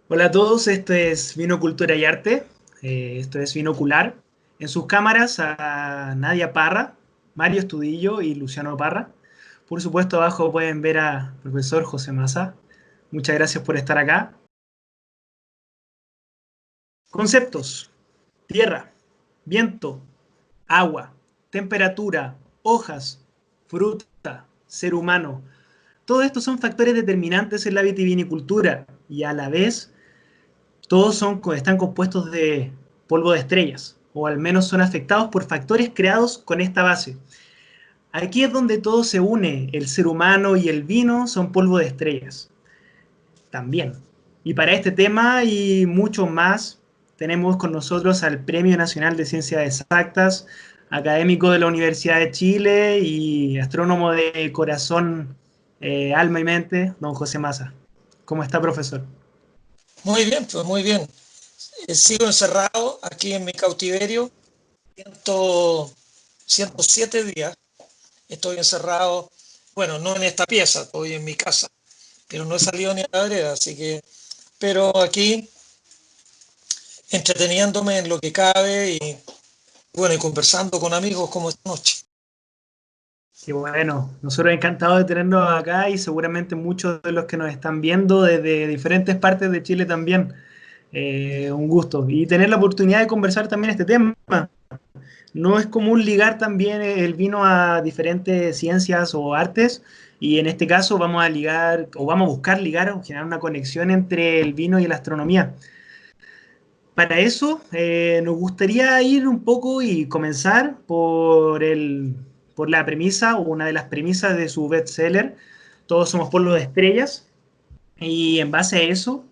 Hola a todos, esto es Vino Cultura y Arte, esto es Vinocular. En sus cámaras a Nadia Parra, Mario Estudillo y Luciano Parra. Por supuesto, abajo pueden ver a profesor José Massa. Muchas gracias por estar acá. Conceptos: tierra, viento, agua, temperatura, hojas, fruta, ser humano. Todos estos son factores determinantes en la vitivinicultura y a la vez están compuestos de polvo de estrellas, o al menos son afectados por factores creados con esta base. Aquí es donde todo se une, el ser humano y el vino son polvo de estrellas, también. Y para este tema y mucho más, tenemos con nosotros al Premio Nacional de Ciencias Exactas, académico de la Universidad de Chile y astrónomo de corazón, alma y mente, don José Massa. ¿Cómo está, profesor? Muy bien, pues muy bien. Sigo encerrado aquí en mi cautiverio, 100 107 días. Estoy encerrado, bueno, no en esta pieza, estoy en mi casa, pero no he salido ni a la vereda, así que, pero aquí entreteniéndome en lo que cabe y bueno, y conversando con amigos como esta noche. Qué bueno, nosotros encantados de tenernos acá y seguramente muchos de los que nos están viendo desde diferentes partes de Chile también. Un gusto. Y tener la oportunidad de conversar también este tema. No es común ligar también el vino a diferentes ciencias o artes y en este caso vamos a ligar o vamos a buscar ligar o generar una conexión entre el vino y la astronomía. Para eso, nos gustaría ir un poco y comenzar por la premisa o una de las premisas de su bestseller, Todos somos polvo de estrellas. Y en base a eso,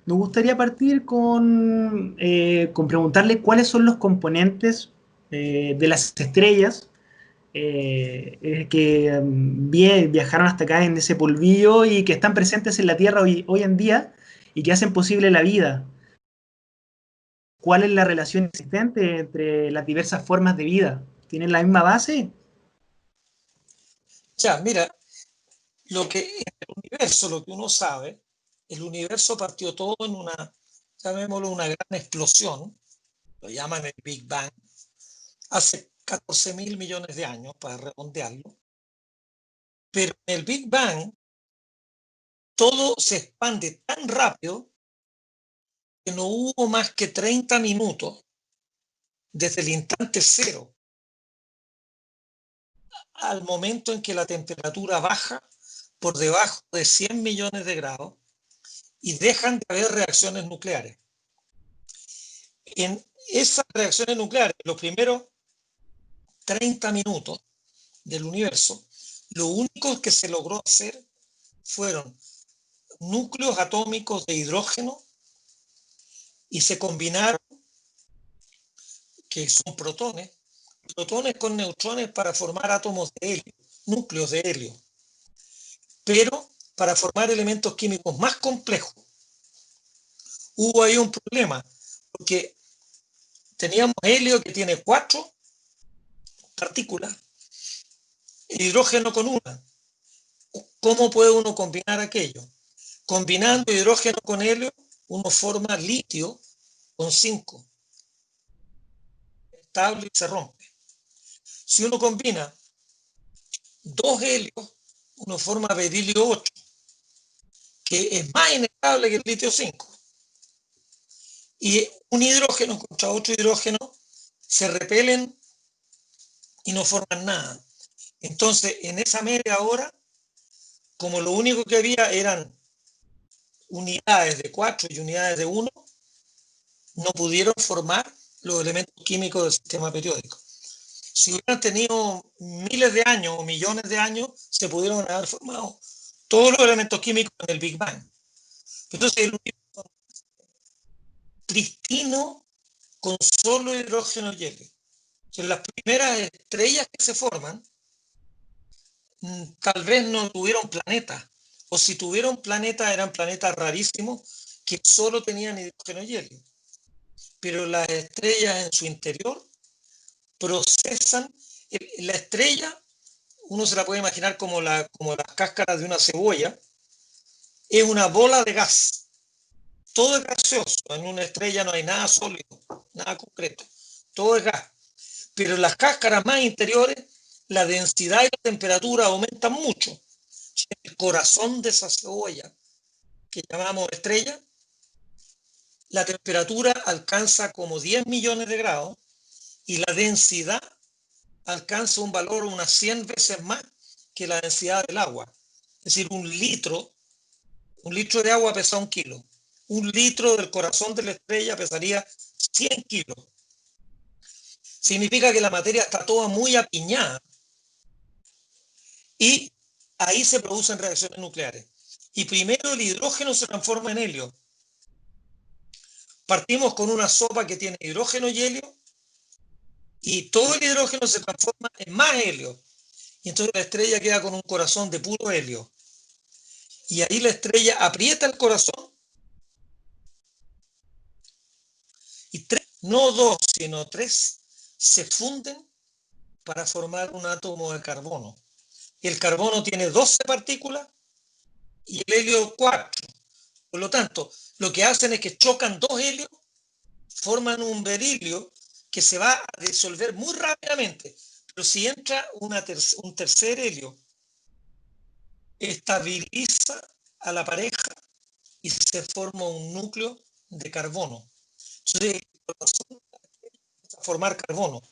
nos gustaría partir con preguntarle cuáles son los componentes de las estrellas que viajaron hasta acá en ese polvillo y que están presentes en la Tierra hoy en día y que hacen posible la vida. ¿Cuál es la relación existente entre las diversas formas de vida? ¿Tienen la misma base? Ya, mira, lo que en el universo, lo que uno sabe, el universo partió todo en una, llamémoslo una gran explosión, lo llaman el Big Bang, hace 14.000 millones de años, para redondearlo. Pero en el Big Bang todo se expande tan rápido que no hubo más que 30 minutos desde el instante cero al momento en que la temperatura baja por debajo de 100 millones de grados y dejan de haber reacciones nucleares. En esas reacciones nucleares, los primeros 30 minutos del universo, lo único que se logró hacer fueron núcleos atómicos de hidrógeno y se combinaron, que son protones, protones con neutrones para formar átomos de helio, núcleos de helio. Pero para formar elementos químicos más complejos, hubo ahí un problema, porque teníamos helio que tiene 4 partículas, hidrógeno con una. ¿Cómo puede uno combinar aquello? Combinando hidrógeno con helio, uno forma litio con 5, estable y se rompe. Si uno combina 2 helios, uno forma berilio 8, que es más inestable que el litio 5. Y un hidrógeno contra otro hidrógeno se repelen y no forman nada. Entonces, en esa media hora, como lo único que había eran unidades de 4 y unidades de 1, no pudieron formar los elementos químicos del sistema periódico. Si hubieran tenido miles de años o millones de años, se pudieron haber formado todos los elementos químicos en el Big Bang. Entonces, el universo pristino con solo hidrógeno y helio. Entonces, las primeras estrellas que se forman tal vez no tuvieron planetas, o si tuvieron planetas eran planetas rarísimos que solo tenían hidrógeno y helio. Pero las estrellas en su interior procesan, la estrella, uno se la puede imaginar como las cáscaras de una cebolla, es una bola de gas. todo es gaseoso. En una estrella no hay nada sólido, nada concreto. Todo es gas. Pero en las cáscaras más interiores, la densidad y la temperatura aumentan mucho. El corazón de esa cebolla, que llamamos estrella, la temperatura alcanza como 10 millones de grados y la densidad alcanza un valor unas 100 veces más que la densidad del agua. Es decir, un litro de agua pesa 1 kilo. Un litro del corazón de la estrella pesaría 100 kilos. Significa que la materia está toda muy apiñada y ahí se producen reacciones nucleares. Y primero el hidrógeno se transforma en helio. Partimos con una sopa que tiene hidrógeno y helio y todo el hidrógeno se transforma en más helio. Y entonces la estrella queda con un corazón de puro helio. Y ahí la estrella aprieta el corazón y tres, no dos, sino tres, se funden para formar un átomo de carbono. El carbono tiene 12 partículas y el helio 4. Por lo tanto, lo que hacen es que chocan dos helios, forman un berilio que se va a disolver muy rápidamente. Pero si entra un tercer helio, estabiliza a la pareja y se forma un núcleo de carbono. Entonces, a formar carbono.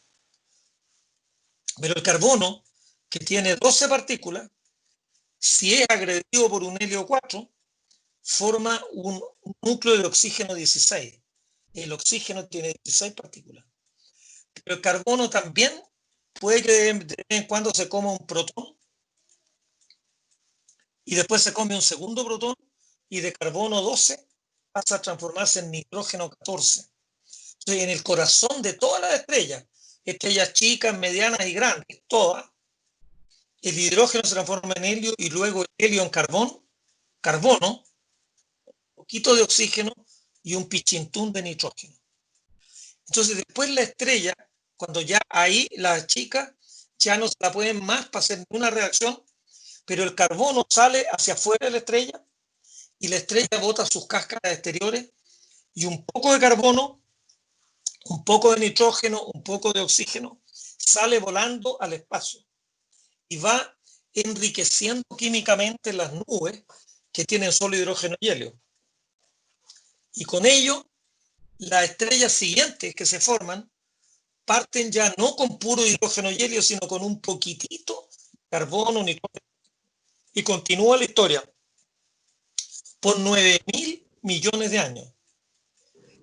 Pero el carbono, que tiene 12 partículas, si es agredido por un helio 4, forma un núcleo de oxígeno 16. El oxígeno tiene 16 partículas. Pero el carbono también puede que de vez en cuando se coma un protón y después se come un segundo protón y de carbono 12 pasa a transformarse en nitrógeno 14. Entonces, en el corazón de todas las estrellas chicas, medianas y grandes, todas, el hidrógeno se transforma en helio y luego el helio en carbono, un poquito de oxígeno y un pichintún de nitrógeno. Entonces, después la estrella, cuando ya ahí las chicas ya no se la pueden más para hacer ninguna reacción, pero el carbono sale hacia afuera de la estrella y la estrella bota sus cáscaras exteriores y un poco de carbono, un poco de nitrógeno, un poco de oxígeno, sale volando al espacio y va enriqueciendo químicamente las nubes que tienen solo hidrógeno y helio. Y con ello, las estrellas siguientes que se forman parten ya no con puro hidrógeno y helio, sino con un poquitito de carbono, nitrógeno, y continúa la historia por 9.000 millones de años.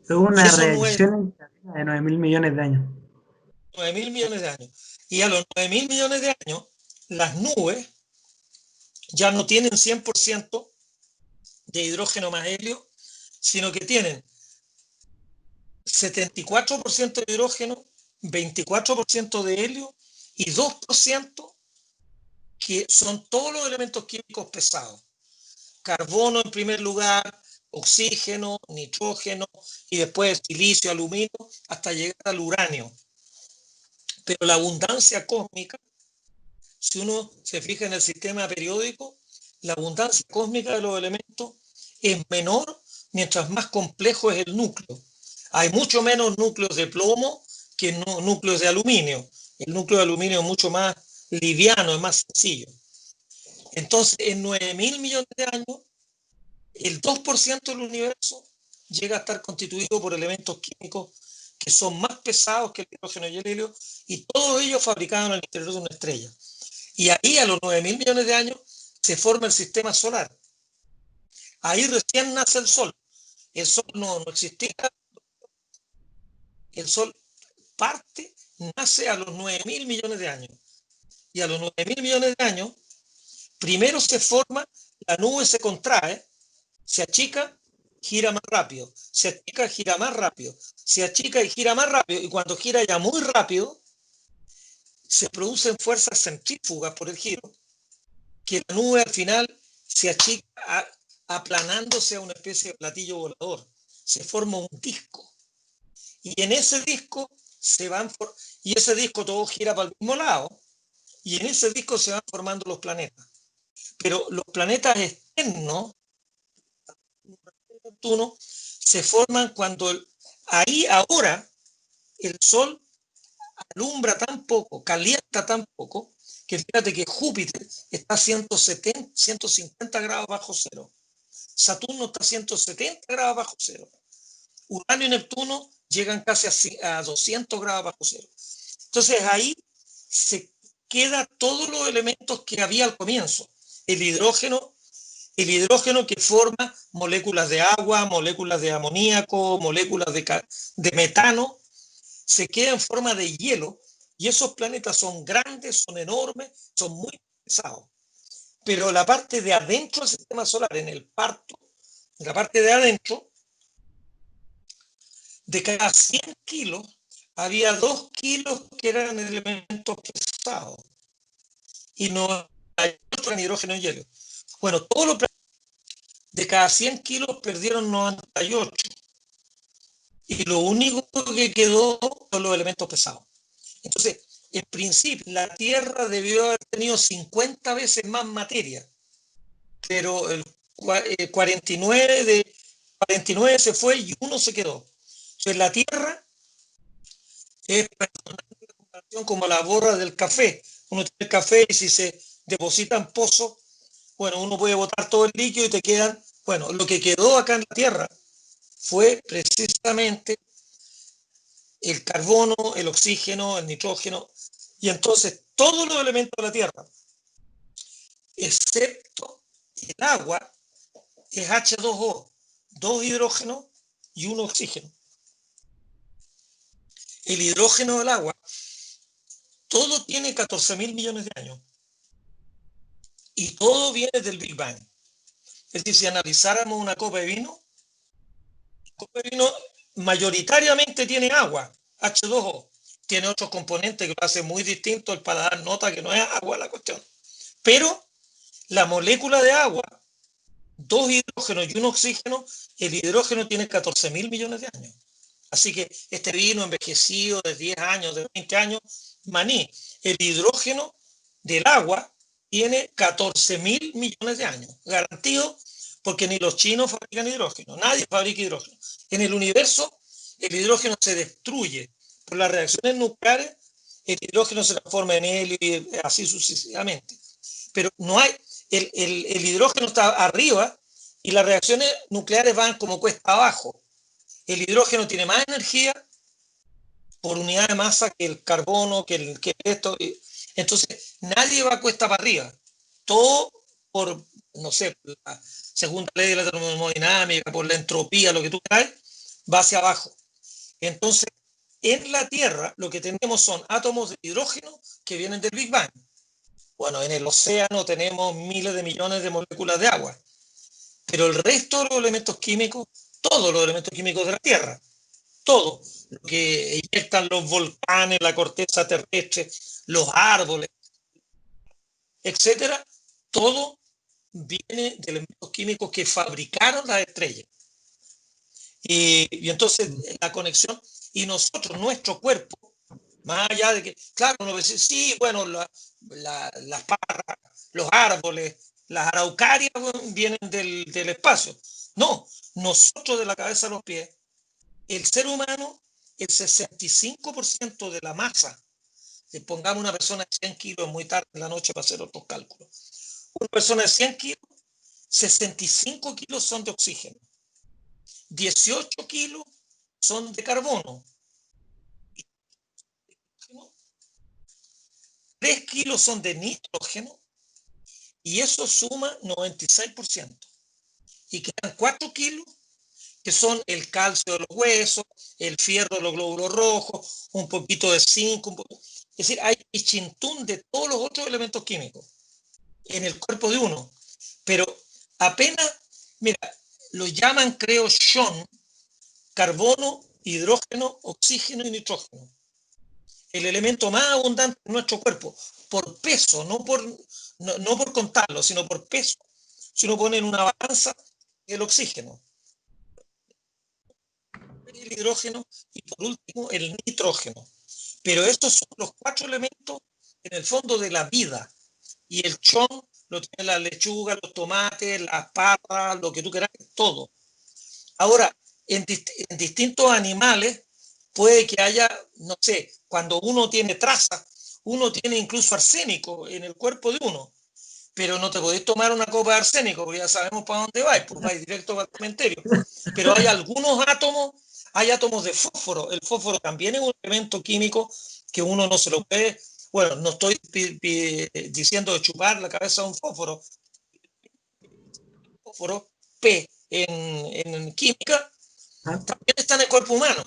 Es Y una esos 9, reacción de 9.000 millones de años. 9.000 millones de años. Y a los 9.000 millones de años, las nubes ya no tienen 100% de hidrógeno más helio, sino que tienen 74% de hidrógeno, 24% de helio y 2% que son todos los elementos químicos pesados. Carbono en primer lugar, oxígeno, nitrógeno y después silicio, aluminio, hasta llegar al uranio. Pero la abundancia cósmica, si uno se fija en el sistema periódico, la abundancia cósmica de los elementos es menor mientras más complejo es el núcleo. Hay mucho menos núcleos de plomo que núcleos de aluminio. El núcleo de aluminio es mucho más liviano, es más sencillo. Entonces, en 9.000 millones de años, el 2% del universo llega a estar constituido por elementos químicos que son más pesados que el hidrógeno y el helio, y todos ellos fabricados en el interior de una estrella. Y ahí, a los 9.000 millones de años, se forma el sistema solar. Ahí recién nace el Sol. El Sol no existía. El Sol nace a los 9.000 millones de años. Y a los 9.000 millones de años, primero se forma, la nube se contrae, se achica, gira más rápido, se achica, gira más rápido, se achica y gira más rápido, y cuando gira ya muy rápido, se producen fuerzas centrífugas por el giro, que la nube al final se achica aplanándose a una especie de platillo volador, se forma un disco, y en ese disco y ese disco todo gira para el mismo lado, y en ese disco se van formando los planetas. Pero los planetas externos, Neptuno, se forman cuando ahora el Sol alumbra tan poco, calienta tan poco, que fíjate que Júpiter está a 170, 150 grados bajo cero. Saturno está a 170 grados bajo cero. Urano y Neptuno llegan casi a 200 grados bajo cero. Entonces ahí se quedan todos los elementos que había al comienzo. El hidrógeno que forma moléculas de agua, moléculas de amoníaco, moléculas de metano, se queda en forma de hielo, y esos planetas son grandes, son enormes, son muy pesados. Pero la parte de adentro del sistema solar, en el parto, en la parte de adentro, de cada 100 kilos, había 2 kilos que eran elementos pesados, y no hay otro en hidrógeno y helio. Bueno, todos los planetas de cada 100 kilos perdieron 98, y lo único que quedó son los elementos pesados. Entonces, en principio, la Tierra debió haber tenido 50 veces más materia, pero el 49 se fue y 1 se quedó. Entonces, la Tierra es como la borra del café. Uno tiene el café y si se deposita en pozo, bueno, uno puede botar todo el líquido y te quedan, bueno, lo que quedó acá en la Tierra fue precisamente el carbono, el oxígeno, el nitrógeno, y entonces todos los elementos de la Tierra, excepto el agua, es H2O, 2 hidrógenos y 1 oxígeno. El hidrógeno del agua, todo tiene 14.000 millones de años, y todo viene del Big Bang. Es decir, si analizáramos una copa de vino, la copa de vino mayoritariamente tiene agua, H2O. Tiene otros componentes que lo hacen muy distinto, el paladar nota que no es agua la cuestión. Pero la molécula de agua, 2 hidrógenos y 1 oxígeno, el hidrógeno tiene 14.000 millones de años. Así que este vino envejecido de 10 años, de 20 años, maní, el hidrógeno del agua tiene 14.000 millones de años, garantido, porque ni los chinos fabrican hidrógeno, nadie fabrica hidrógeno. En el universo, el hidrógeno se destruye por las reacciones nucleares, el hidrógeno se transforma en helio y así sucesivamente. Pero no hay, el hidrógeno está arriba y las reacciones nucleares van como cuesta abajo. El hidrógeno tiene más energía por unidad de masa que el carbono, que esto. Entonces, nadie va cuesta para arriba. Todo por, no sé, la segunda ley de la termodinámica, por la entropía, lo que tú quieras, va hacia abajo. Entonces, en la Tierra lo que tenemos son átomos de hidrógeno que vienen del Big Bang. Bueno, en el océano tenemos miles de millones de moléculas de agua. Pero el resto de los elementos químicos, todos los elementos químicos de la Tierra, todo lo que inyectan los volcanes, la corteza terrestre, los árboles, etcétera, todo viene de elementos químicos que fabricaron las estrellas. Y entonces la conexión, y nosotros, nuestro cuerpo, más allá de que, claro, uno dice, sí, bueno, las parras, los árboles, las araucarias vienen del espacio. No, nosotros de la cabeza a los pies, el ser humano, el 65% de la masa, pongamos una persona de 100 kilos muy tarde en la noche para hacer otros cálculos, una persona de 100 kilos, 65 kilos son de oxígeno, 18 kilos son de carbono, 3 kilos son de nitrógeno, y eso suma 96%. Y quedan 4 kilos que son el calcio de los huesos, el fierro de los glóbulos rojos, un poquito de zinc, es decir, hay chintún de todos los otros elementos químicos en el cuerpo de uno, pero apenas, mira, lo llaman, creo, Sean, carbono, hidrógeno, oxígeno y nitrógeno. El elemento más abundante en nuestro cuerpo, por peso, no por contarlo, sino por peso. Si uno pone en una balanza, el oxígeno, el hidrógeno y por último el nitrógeno. Pero estos son los 4 elementos en el fondo de la vida. Y el chón lo tiene la lechuga, los tomates, las papas, lo que tú quieras, todo. Ahora, en distintos animales puede que haya, no sé, cuando uno tiene traza, uno tiene incluso arsénico en el cuerpo de uno, pero no te podés tomar una copa de arsénico, porque ya sabemos para dónde vais, pues vais directo para el cementerio. Pero hay algunos átomos, hay átomos de fósforo. El fósforo también es un elemento químico que uno no se lo puede, bueno, no estoy diciendo de chupar la cabeza de un fósforo P en química, Ah, también está en el cuerpo humano,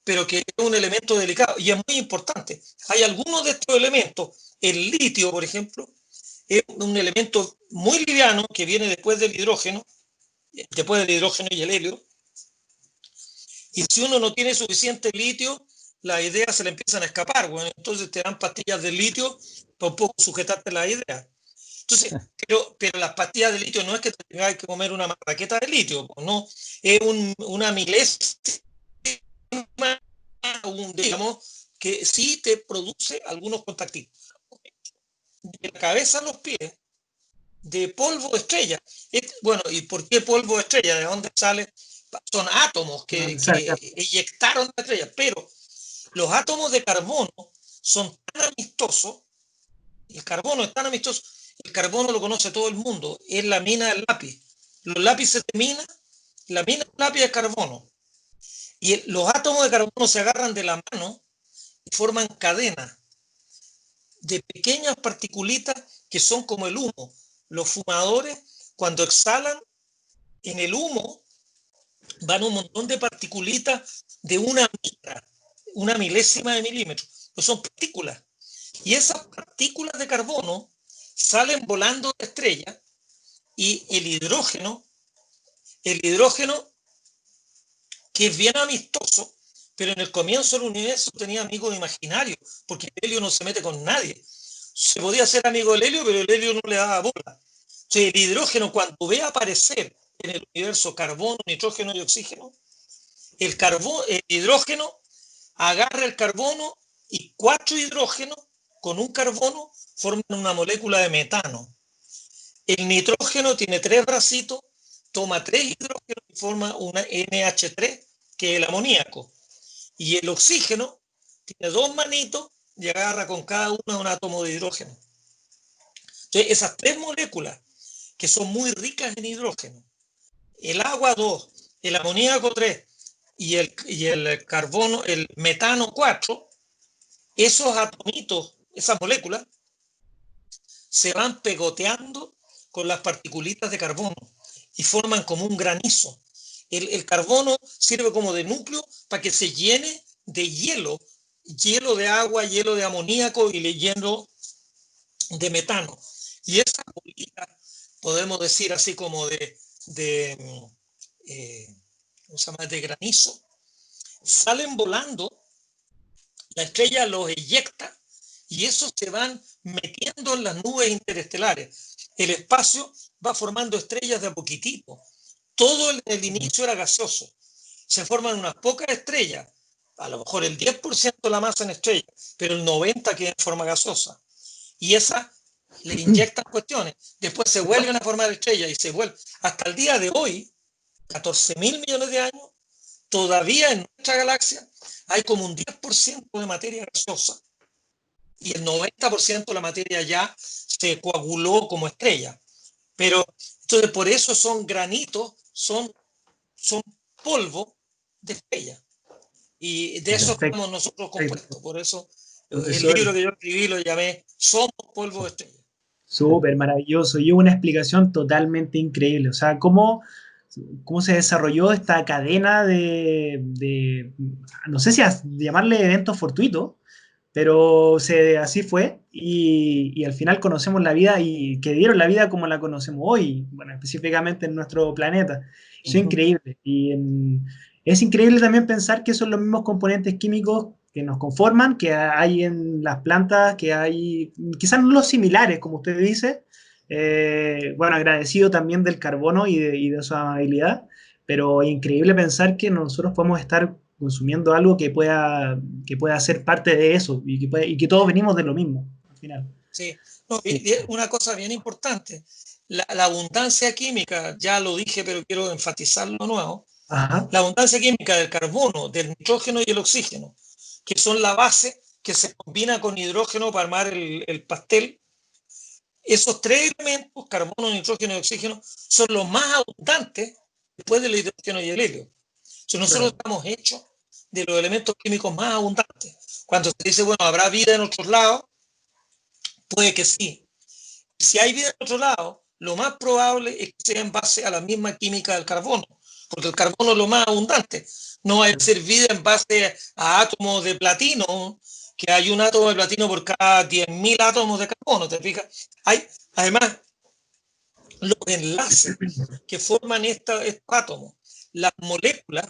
pero que es un elemento delicado y es muy importante. Hay algunos de estos elementos, el litio, por ejemplo, es un elemento muy liviano que viene después del hidrógeno y el helio, y si uno no tiene suficiente litio, las ideas se le empiezan a escapar, bueno, entonces te dan pastillas de litio para un poco sujetarte las ideas. Entonces, pero las pastillas de litio no es que te tengas que comer una marraqueta de litio, no, es una milésima, digamos, que sí te produce algunos contactitos. De la cabeza a los pies, de polvo estrella. Bueno, ¿y por qué polvo estrella? ¿De dónde sale? Son átomos ¿de dónde sale? que eyectaron la estrella, pero los átomos de carbono son tan amistosos, el carbono es tan amistoso, el carbono lo conoce todo el mundo, es la mina del lápiz. Los lápices de mina, la mina del lápiz es carbono. Y los átomos de carbono se agarran de la mano y forman cadenas de pequeñas particulitas que son como el humo. Los fumadores, cuando exhalan, en el humo van un montón de particulitas de una milésima de milímetro. Pues son partículas. Y esas partículas de carbono salen volando de estrella y el hidrógeno que es bien amistoso, pero en el comienzo del universo tenía amigos imaginarios, porque el helio no se mete con nadie. Se podía ser amigo del helio, pero el helio no le daba bola. Entonces, el hidrógeno, cuando ve aparecer en el universo carbono, nitrógeno y oxígeno, el hidrógeno agarra el carbono y 4 hidrógenos con un carbono forman una molécula de metano. El nitrógeno tiene 3 bracitos, toma 3 hidrógenos y forma una NH3, que es el amoníaco. Y el oxígeno tiene 2 manitos y agarra con cada una un átomo de hidrógeno. Entonces, esas 3 moléculas que son muy ricas en hidrógeno, el agua 2, el amoníaco 3 y el carbono, el metano 4, esos atomitos, esas moléculas, se van pegoteando con las particulitas de carbono y forman como un granizo. El carbono sirve como de núcleo para que se llene de hielo, hielo de agua, hielo de amoníaco y hielo de metano. Y esa bolita, podemos decir así como de, ¿cómo se llama?, de granizo, salen volando, la estrella los eyecta y esos se van metiendo en las nubes interestelares. El espacio va formando estrellas de a poquitito. Todo el inicio era gaseoso. Se forman unas pocas estrellas, a lo mejor el 10% de la masa en estrellas, pero el 90% queda en forma gaseosa. Y esas le inyectan cuestiones. Después se vuelven a formar estrellas y se vuelven. Hasta el día de hoy, 14.000 millones de años, todavía en nuestra galaxia hay como un 10% de materia gaseosa y el 90% de la materia ya se coaguló como estrella. Pero entonces por eso son granitos, son polvo de estrella. Y de eso Perfecto. estamos nosotros compuestos. Por eso el Profesor, libro que yo escribí lo llamé Somos polvo de estrella. súper maravilloso y una explicación totalmente increíble. O sea, cómo se desarrolló esta cadena no sé si llamarle eventos fortuitos, pero así fue y al final conocemos la vida y que dieron la vida como la conocemos hoy, bueno, específicamente en nuestro planeta. Eso es increíble. Es increíble también pensar que son los mismos componentes químicos que nos conforman, que hay en las plantas, que hay, quizás no los similares, como usted dice, bueno, agradecido también del carbono y de su amabilidad, pero es increíble pensar que nosotros podemos estar consumiendo algo que pueda ser parte de eso y que todos venimos de lo mismo al final. Sí. No, y una cosa bien importante, la abundancia química, ya lo dije, pero quiero enfatizarlo de nuevo, Ajá, La abundancia química del carbono, del nitrógeno y el oxígeno, que son la base que se combina con hidrógeno para armar el pastel. Esos tres elementos, carbono, nitrógeno y oxígeno, son los más abundantes después del hidrógeno y el helio. Entonces, nosotros claro. estamos hechos de los elementos químicos más abundantes. Cuando se dice, bueno, ¿habrá vida en otros lados? Puede que sí. Si hay vida en otro lado, lo más probable es que sea en base a la misma química del carbono, porque el carbono es lo más abundante. No va a ser vida en base a átomos de platino, que hay un átomo de platino por cada 10.000 átomos de carbono, ¿te fijas? Hay, además, los enlaces que forman estos átomos, las moléculas,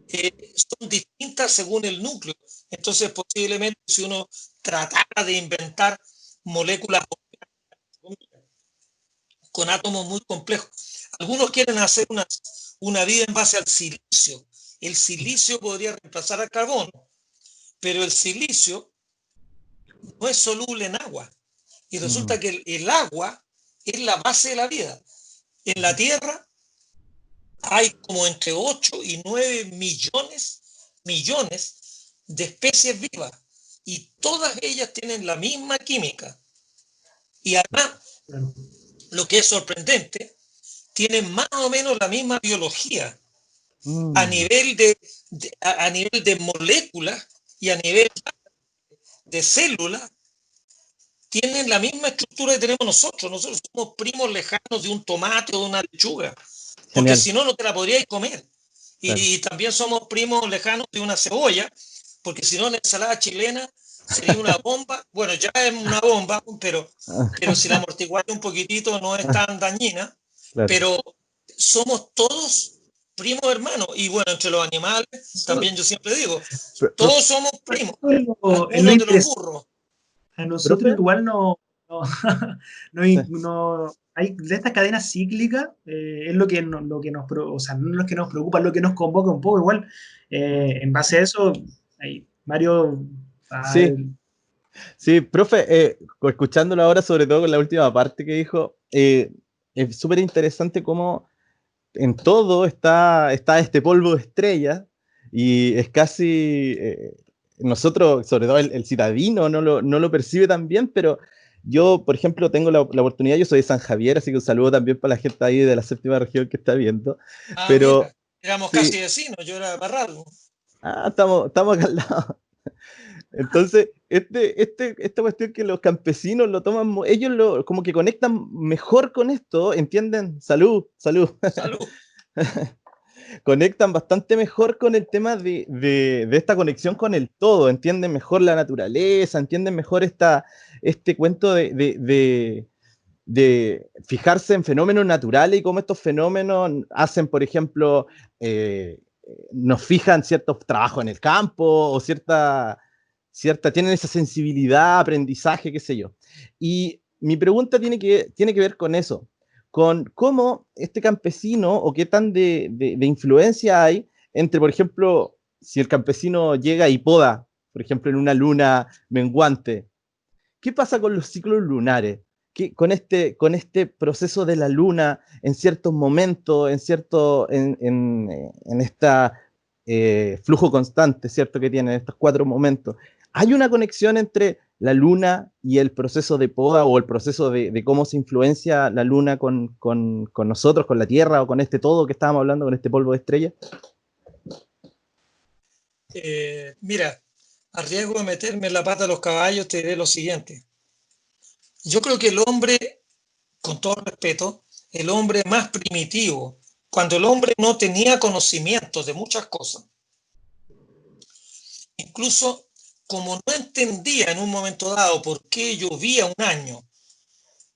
son distintas según el núcleo. Entonces, posiblemente, si uno tratara de inventar moléculas con átomos muy complejos, algunos quieren hacer una vida en base al silicio. El silicio podría reemplazar al carbono, pero el silicio no es soluble en agua. Y resulta que el agua es la base de la vida. En la Tierra hay como entre 8 y 9 millones de especies vivas y todas ellas tienen la misma química. Y además, Claro. lo que es sorprendente, tienen más o menos la misma biología a Mm, nivel a nivel de moléculas y a nivel de células, tienen la misma estructura que tenemos nosotros. Nosotros somos primos lejanos de un tomate o de una lechuga, porque genial, si no, no te la podríais comer. claro. Y también somos primos lejanos de una cebolla, porque si no, la ensalada chilena sería una bomba. Bueno, ya es una bomba, pero si la amortiguáis un poquitito no es tan dañina, Claro. pero somos todos primos hermanos. Y bueno, entre los animales, Eso, también yo siempre digo, Profe, todos somos primos. eso es lo Algunos de los interesante. burros. A nosotros profe, igual no, no, sí, hay de estas cadenas cíclicas, es lo que, lo que o sea, no es lo que nos preocupa, es lo que nos convoca un poco igual. En base a eso, hay varios, ah, sí, sí, profe, escuchándolo ahora, sobre todo con la última parte que dijo, es súper interesante cómo en todo está este polvo de estrella y es casi, nosotros, sobre todo el citadino, no lo percibe tan bien, pero yo, por ejemplo, tengo la oportunidad, yo soy de San Javier, así que un saludo también para la gente ahí de la séptima región que está viendo, Ah, pero mira, éramos casi sí, vecinos, yo era de Parral. estamos acá al lado. Entonces, esta cuestión que los campesinos lo toman, ellos como que conectan mejor con esto, ¿entienden? Salud, salud. Salud. Conectan bastante mejor con el tema de esta conexión con el todo, entienden mejor la naturaleza, entienden mejor este cuento de fijarse en fenómenos naturales y cómo estos fenómenos hacen, por ejemplo, eh, nos fijan ciertos trabajos en el campo o tienen esa sensibilidad, aprendizaje, qué sé yo. Y mi pregunta tiene que ver con eso, con cómo este campesino o qué tan de influencia hay entre, por ejemplo, si el campesino llega y poda, por ejemplo, en una luna menguante. ¿Qué pasa con los ciclos lunares? Con este proceso de la luna en ciertos momentos, en esta flujo constante, ¿cierto? Que tiene estos 4 momentos. ¿Hay una conexión entre la luna y el proceso de poda o el proceso de cómo se influencia la luna con nosotros, con la Tierra o con este todo que estábamos hablando, con este polvo de estrella? Mira, a riesgo de meterme en la pata a los caballos, te diré lo siguiente. Yo creo que el hombre, con todo respeto, el hombre más primitivo, cuando el hombre no tenía conocimientos de muchas cosas, incluso como no entendía en un momento dado por qué llovía un año,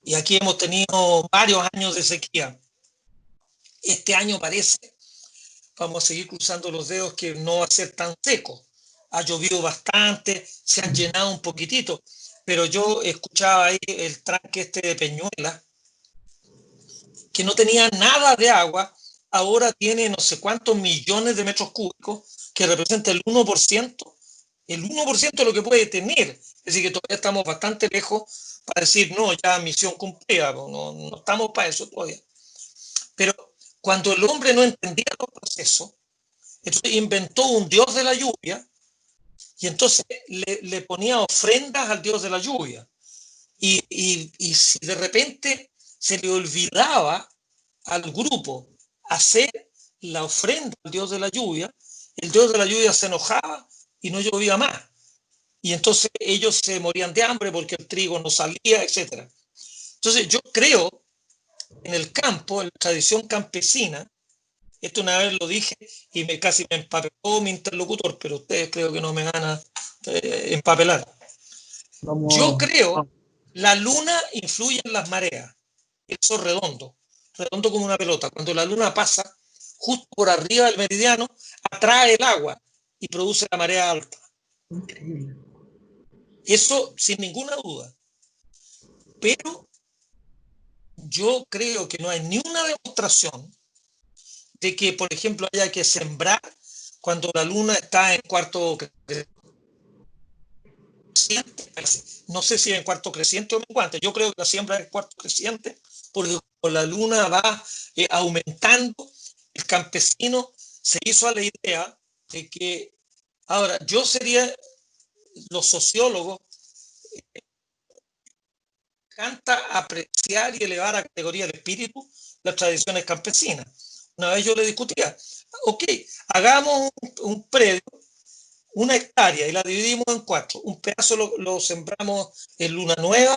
y aquí hemos tenido varios años de sequía, este año parece, vamos a seguir cruzando los dedos, que no va a ser tan seco. Ha llovido bastante, se han llenado un poquitito, pero yo escuchaba ahí el tranque este de Peñuela, que no tenía nada de agua, ahora tiene no sé cuántos millones de metros cúbicos, que representa el 1% de lo que puede tener. Es decir, que todavía estamos bastante lejos para decir, no, ya misión cumplida, no estamos para eso todavía. Pero cuando el hombre no entendía los exceso, entonces inventó un dios de la lluvia y entonces le ponía ofrendas al dios de la lluvia. Y si de repente se le olvidaba al grupo hacer la ofrenda al dios de la lluvia, el dios de la lluvia se enojaba y no llovía más. Y entonces ellos se morían de hambre porque el trigo no salía, etc. Entonces yo creo en el campo, en la tradición campesina, esto una vez lo dije y casi me empapeló mi interlocutor, pero ustedes creo que no me van a empapelar. Yo Vamos, creo vamos. la luna influye en las mareas. Eso es redondo, redondo como una pelota. Cuando la luna pasa justo por arriba del meridiano, atrae el agua y produce la marea alta. Increíble. Eso sin ninguna duda. Pero yo creo que no hay ni una demostración de que, por ejemplo, haya que sembrar cuando la luna está en cuarto creciente. No sé si en cuarto creciente o menguante. Yo creo que la siembra es en cuarto creciente, porque cuando la luna va aumentando, el campesino se hizo a la idea de que, ahora, yo sería, los sociólogos, canta apreciar y elevar a categoría del espíritu las tradiciones campesinas. Una vez yo le discutía, ok, hagamos un predio, una hectárea, y la dividimos en 4. Un pedazo lo sembramos en luna nueva,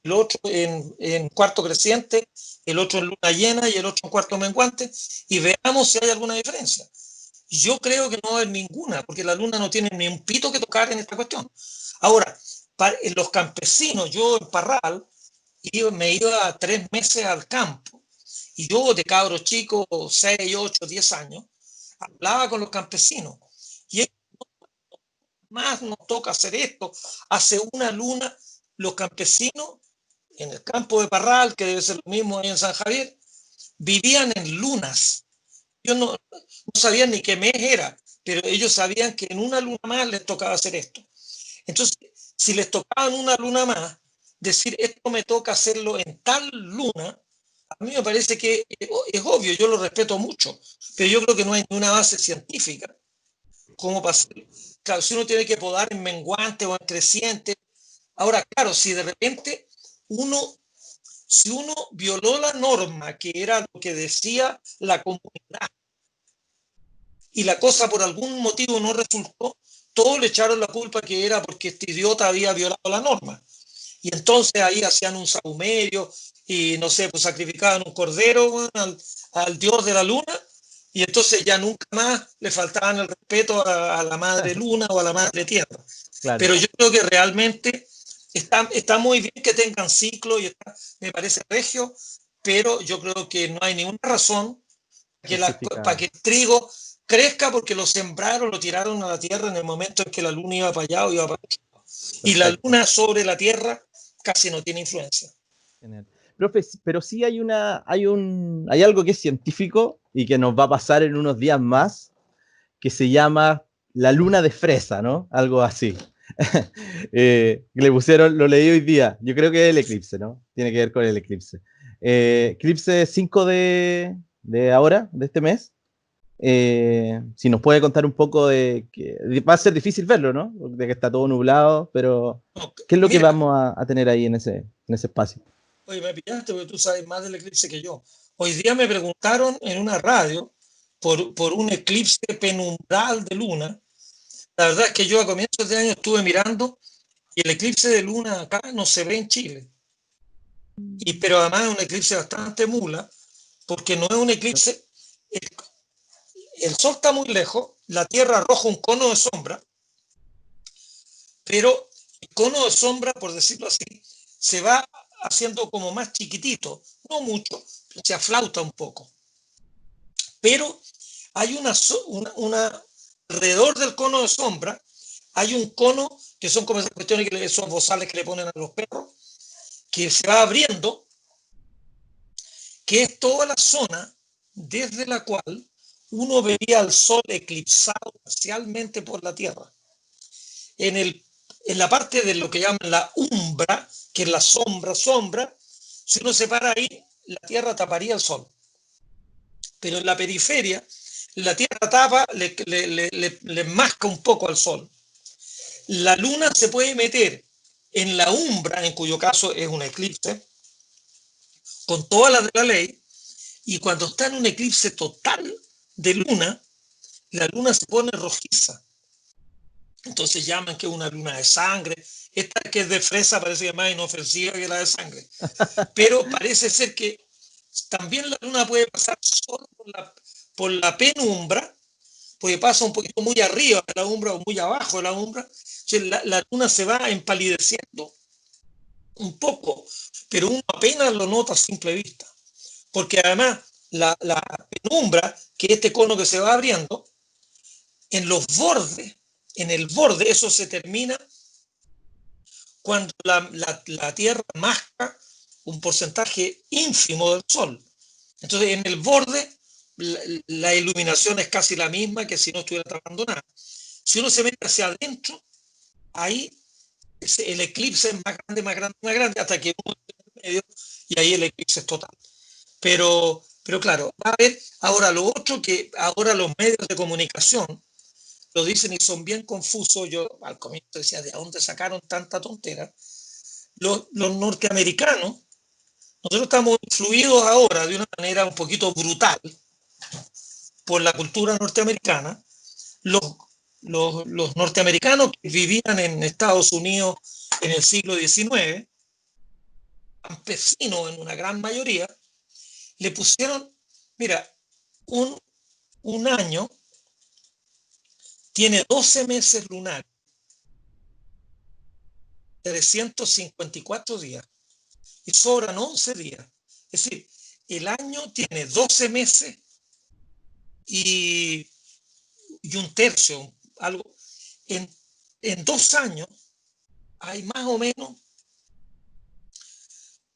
el otro en cuarto creciente, el otro en luna llena y el otro en cuarto menguante, y veamos si hay alguna diferencia. Yo creo que no va a haber ninguna, porque la luna no tiene ni un pito que tocar en esta cuestión. Ahora, los campesinos, yo en Parral, me iba 3 meses al campo, y yo de cabro chico, 6, 8, 10 años, hablaba con los campesinos, y ellos más nos toca hacer esto. Hace una luna, los campesinos en el campo de Parral, que debe ser lo mismo ahí en San Javier, vivían en lunas. Yo no sabían ni qué mes era, pero ellos sabían que en una luna más les tocaba hacer esto. Entonces, si les tocaba en una luna más, decir esto me toca hacerlo en tal luna, a mí me parece que es obvio, yo lo respeto mucho, pero yo creo que no hay una base científica como para hacerlo. Claro, si uno tiene que podar en menguante o en creciente. Ahora, claro, si de repente si uno violó la norma, que era lo que decía la comunidad, y la cosa por algún motivo no resultó, todos le echaron la culpa que era porque este idiota había violado la norma. Y entonces ahí hacían un sahumerio y no sé, pues sacrificaban un cordero, bueno, al dios de la luna, y entonces ya nunca más le faltaban el respeto a la madre luna o a la madre tierra. Claro. Pero yo creo que realmente está muy bien que tengan ciclo y me parece regio, pero yo creo que no hay ninguna razón para que el trigo crezca porque lo sembraron, lo tiraron a la tierra en el momento en que la luna iba para allá o iba para allá. Y la Perfecto. luna sobre la tierra casi no tiene influencia. Genial. Profe, pero sí hay algo que es científico y que nos va a pasar en unos días más, que se llama la luna de fresa, ¿no? Algo así. Le pusieron, lo leí hoy día, yo creo que es el eclipse, ¿no? Tiene que ver con el eclipse. Eclipse 5 de ahora, de este mes. Si nos puede contar un poco de que va a ser difícil verlo, ¿no? De que está todo nublado, pero No, ¿qué es lo que mira, vamos a tener ahí en ese espacio? oye, me pillaste porque tú sabes más del eclipse que yo. Hoy día me preguntaron en una radio por un eclipse penumbral de luna. La verdad es que yo a comienzos de año estuve mirando y el eclipse de luna acá no se ve en Chile. Pero además es un eclipse bastante mula, porque no es un eclipse, el, el sol está muy lejos, la Tierra arroja un cono de sombra, pero el cono de sombra, por decirlo así, se va haciendo como más chiquitito, no mucho, se aflauta un poco. Pero hay alrededor del cono de sombra, hay un cono que son como esas cuestiones, esos bozales que le ponen a los perros, que se va abriendo, que es toda la zona desde la cual uno vería al sol eclipsado parcialmente por la Tierra. En la parte de lo que llaman la umbra, que es la sombra, si uno se para ahí, la Tierra taparía el sol. Pero en la periferia, la Tierra tapa, le masca un poco al Sol. La Luna se puede meter en la umbra, en cuyo caso es un eclipse, con todas las de la ley, y cuando está en un eclipse total de luna, la luna se pone rojiza. Entonces llaman que es una luna de sangre. Esta que es de fresa parece que es más inofensiva que la de sangre. Pero parece ser que también la luna puede pasar solo por la penumbra, porque pasa un poquito muy arriba de la umbra o muy abajo de la umbra. Entonces la luna se va empalideciendo un poco, pero uno apenas lo nota a simple vista. Porque además la penumbra, que es este cono que se va abriendo, en los bordes, en el borde, eso se termina cuando la Tierra masca un porcentaje ínfimo del Sol. Entonces, en el borde, la iluminación es casi la misma que si no estuviera tapando nada. Si uno se mete hacia adentro, ahí el eclipse es más grande, más grande, más grande, hasta que uno está en medio y ahí el eclipse es total. Pero claro, va a haber ahora lo otro, que ahora los medios de comunicación lo dicen y son bien confusos. Yo al comienzo decía, ¿de dónde sacaron tanta tontera? Los norteamericanos, nosotros estamos influidos ahora de una manera un poquito brutal por la cultura norteamericana. Los norteamericanos que vivían en Estados Unidos en el siglo XIX, campesinos en una gran mayoría, le pusieron, mira, un año tiene 12 meses lunares, 354 días, y sobran 11 días. Es decir, el año tiene 12 meses y un tercio, algo. En 2 años hay más o menos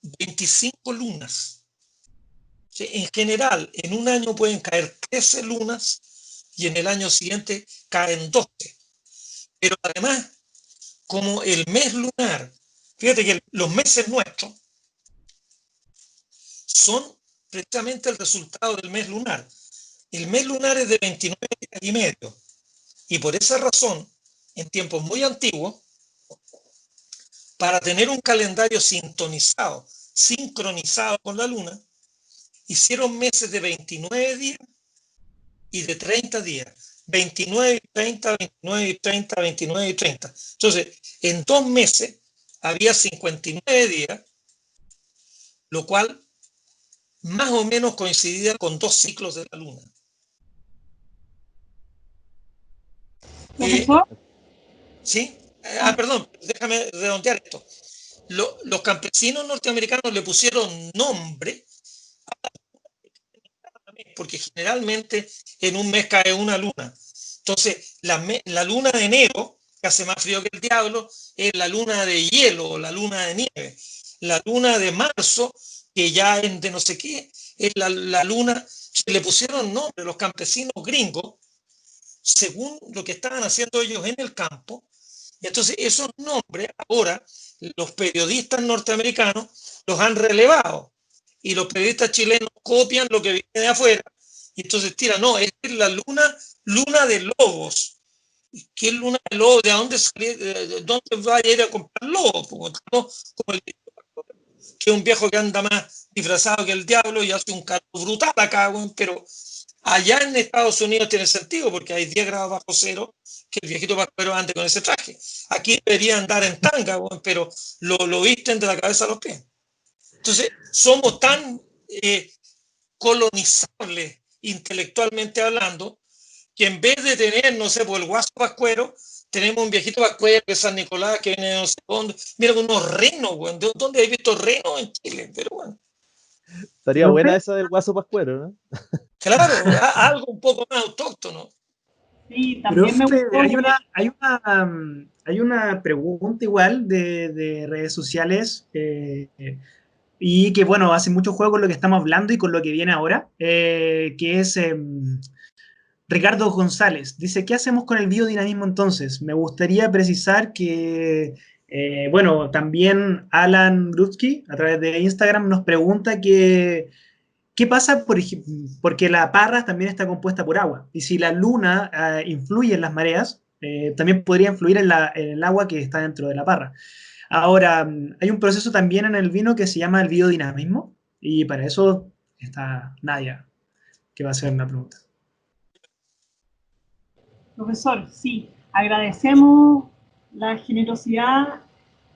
25 lunas. En general, en un año pueden caer 13 lunas y en el año siguiente caen 12. Pero además, como el mes lunar, fíjate que los meses nuestros son precisamente el resultado del mes lunar. El mes lunar es de 29 días y medio. Y por esa razón, en tiempos muy antiguos, para tener un calendario sintonizado, sincronizado con la luna, hicieron meses de 29 días y de 30 días. 29 y 30, 29 y 30, 29 y 30. Entonces, en 2 meses había 59 días, lo cual más o menos coincidía con 2 ciclos de la luna. ¿Sí? Perdón, déjame redondear esto. Los campesinos norteamericanos le pusieron nombre, porque generalmente en un mes cae una luna. Entonces, la luna de enero, que hace más frío que el diablo, es la luna de hielo o la luna de nieve. La luna de marzo, que ya es de no sé qué, es la luna. Se le pusieron nombre los campesinos gringos según lo que estaban haciendo ellos en el campo. Y entonces esos nombres ahora los periodistas norteamericanos los han relevado y los periodistas chilenos copian lo que viene de afuera y entonces tiran, no, es la luna de lobos. ¿Qué luna de lobos? ¿De dónde salir? ¿De dónde va a ir a comprar lobos? Como el que es un viejo que anda más disfrazado que el diablo y hace un calor brutal acá, pero allá en Estados Unidos tiene sentido porque hay 10 grados bajo cero que el viejito pascuero ande con ese traje. Aquí debería andar en tanga, pero lo visten de la cabeza a los pies. Entonces, somos tan colonizables intelectualmente hablando que en vez de tener, no sé, por el guaso pascuero, tenemos un viejito pascuero que es San Nicolás, que viene de no sé dónde. Mira, unos renos, güey. ¿Dónde hay visto renos en Chile? Pero bueno. Estaría buena esa del guaso pascuero, ¿no? Claro, algo un poco más autóctono. Sí, también me gustó. Hay una pregunta igual de redes sociales y que, bueno, hace mucho juego con lo que estamos hablando y con lo que viene ahora, que es Ricardo González. Dice, ¿qué hacemos con el biodinamismo entonces? Me gustaría precisar que, bueno, también Alan Grutsky, a través de Instagram, nos pregunta que ¿Qué pasa? Porque la parra también está compuesta por agua. Y si la luna influye en las mareas, también podría influir en el agua que está dentro de la parra. Ahora, hay un proceso también en el vino que se llama el biodinamismo. Y para eso está Nadia, que va a hacer una pregunta. Profesor, sí, agradecemos la generosidad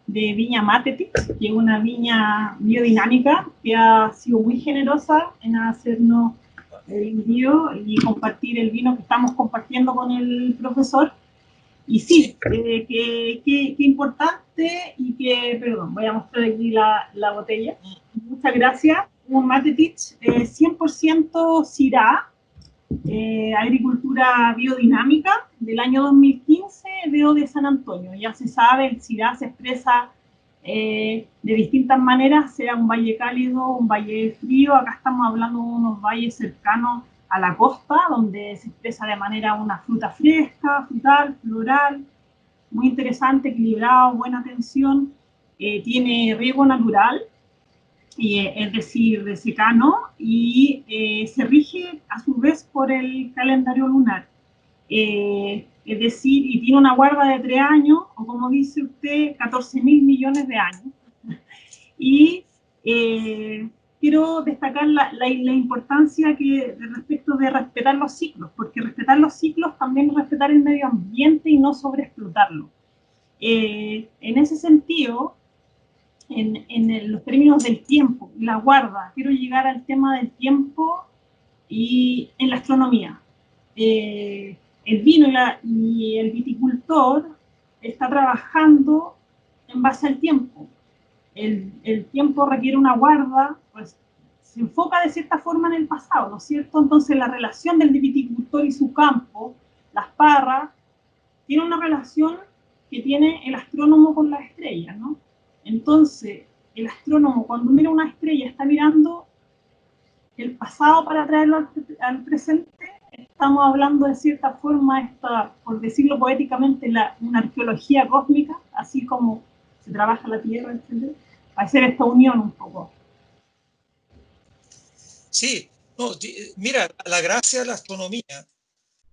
de Viña Matetic, que es una viña biodinámica que ha sido muy generosa en hacernos el envío y compartir el vino que estamos compartiendo con el profesor. Y sí, qué importante y que, perdón, voy a mostrar aquí la botella. Muchas gracias. Un Matetic 100% Syrah, agricultura biodinámica del año 2015, veo de San Antonio. Ya se sabe, el Syrah se expresa de distintas maneras, sea un valle cálido, un valle frío. Acá estamos hablando de unos valles cercanos a la costa, donde se expresa de manera una fruta fresca, frutal, floral, muy interesante, equilibrado, buena atención, tiene riego natural, es decir, de secano, y se rige a su vez por el calendario lunar. Es decir, y tiene una guarda de 3 años, o como dice usted, 14.000 millones de años. Y quiero destacar la importancia respecto de respetar los ciclos, porque respetar los ciclos también es respetar el medio ambiente y no sobreexplotarlo. En ese sentido, en los términos del tiempo, la guarda, quiero llegar al tema del tiempo y en la astronomía. El vino y el viticultor está trabajando en base al tiempo. El tiempo requiere una guarda, pues se enfoca de cierta forma en el pasado, ¿no es cierto? Entonces la relación del viticultor y su campo, las parras, tiene una relación que tiene el astrónomo con las estrellas, ¿no? Entonces, el astrónomo cuando mira una estrella está mirando el pasado para traerlo al presente. Estamos hablando de cierta forma, por decirlo poéticamente, una arqueología cósmica, así como se trabaja la Tierra, etc. Hacer esta unión un poco. Sí, no, mira, la gracia de la astronomía,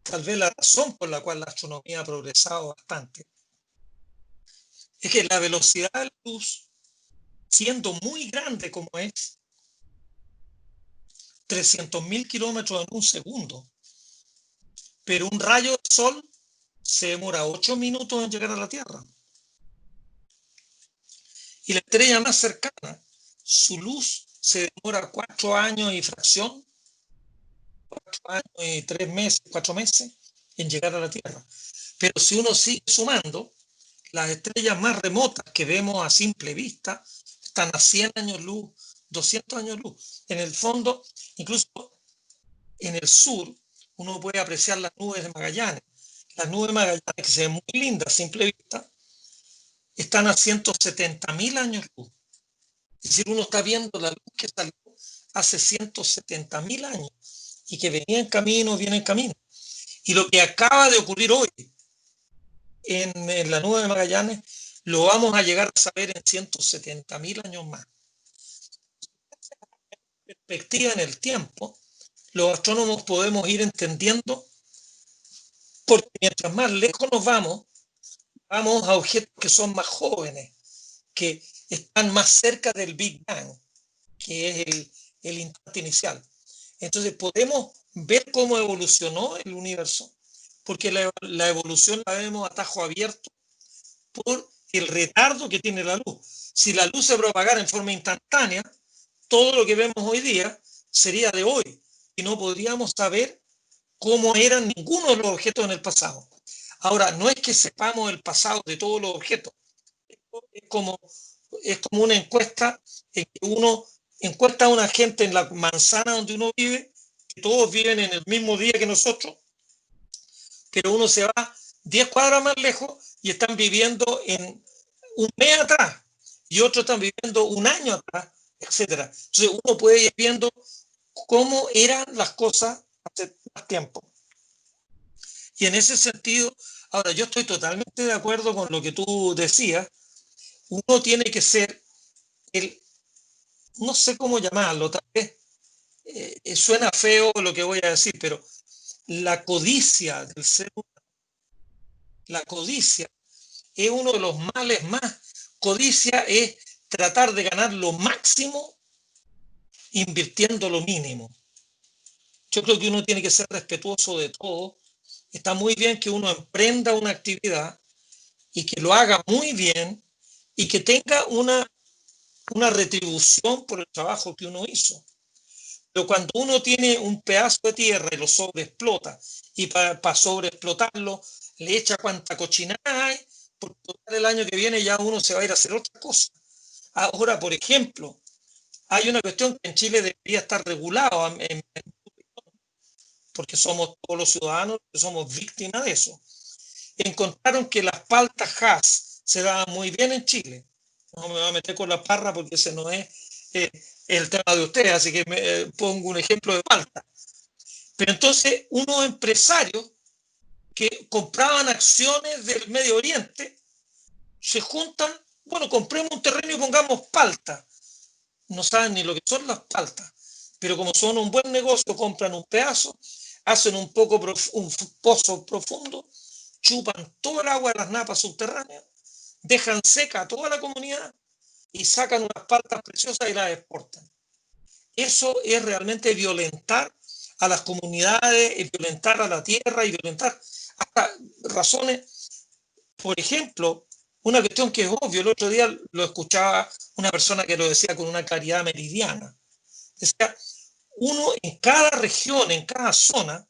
tal vez la razón por la cual la astronomía ha progresado bastante, es que la velocidad de la luz, siendo muy grande como es, 300.000 kilómetros en un segundo, pero un rayo de sol se demora 8 minutos en llegar a la Tierra. Y la estrella más cercana, su luz se demora 4 años y fracción, 4 años y 3 meses, 4 meses en llegar a la Tierra. Pero si uno sigue sumando, las estrellas más remotas que vemos a simple vista están a 100 años luz, 200 años luz. En el fondo, incluso en el sur, uno puede apreciar las nubes de Magallanes. Las nubes de Magallanes, que se ven muy lindas a simple vista, están a 170.000 años luz. Es decir, uno está viendo la luz que salió hace 170.000 años y que venía en camino. Y lo que acaba de ocurrir hoy en la nube de Magallanes, lo vamos a llegar a saber en 170.000 años más. Perspectiva en el tiempo, los astrónomos podemos ir entendiendo, porque mientras más lejos nos vamos a objetos que son más jóvenes, que están más cerca del Big Bang, que es el instante inicial. Entonces podemos ver cómo evolucionó el universo, porque la evolución la vemos a tajo abierto por el retardo que tiene la luz. Si la luz se propagara en forma instantánea, todo lo que vemos hoy día sería de hoy y no podríamos saber cómo eran ninguno de los objetos en el pasado. Ahora, no es que sepamos el pasado de todos los objetos, es como una encuesta en que uno encuesta a una gente en la manzana donde uno vive, que todos viven en el mismo día que nosotros, pero uno se va 10 cuadras más lejos y están viviendo en un mes atrás y otros están viviendo un año atrás, etcétera. Entonces uno puede ir viendo cómo eran las cosas hace más tiempo. Y en ese sentido, ahora yo estoy totalmente de acuerdo con lo que tú decías. Uno tiene que ser no sé cómo llamarlo, tal vez suena feo lo que voy a decir, pero la codicia del ser humano, la codicia es uno de los males más. Codicia es tratar de ganar lo máximo invirtiendo lo mínimo. Yo creo que uno tiene que ser respetuoso de todo. Está muy bien que uno emprenda una actividad y que lo haga muy bien y que tenga una retribución por el trabajo que uno hizo. Pero cuando uno tiene un pedazo de tierra y lo sobreexplota, y para sobreexplotarlo le echa cuanta cochinada hay, porque el año que viene ya uno se va a ir a hacer otra cosa. Ahora, por ejemplo, hay una cuestión que en Chile debería estar regulado, porque somos todos los ciudadanos que somos víctimas de eso. Encontraron que las paltas Hass se daban muy bien en Chile. No me voy a meter con la parra porque ese no es el tema de ustedes, así que pongo un ejemplo de palta. Pero entonces unos empresarios que compraban acciones del Medio Oriente se juntan, bueno, compremos un terreno y pongamos palta. No saben ni lo que son las paltas, pero como son un buen negocio, compran un pedazo, hacen un pozo profundo, chupan todo el agua de las napas subterráneas, dejan seca a toda la comunidad y sacan unas paltas preciosas y las exportan. Eso es realmente violentar a las comunidades, y violentar a la tierra y violentar hasta razones. Por ejemplo, una cuestión que es obvio, el otro día lo escuchaba una persona que lo decía con una claridad meridiana. Decía, uno en cada región, en cada zona,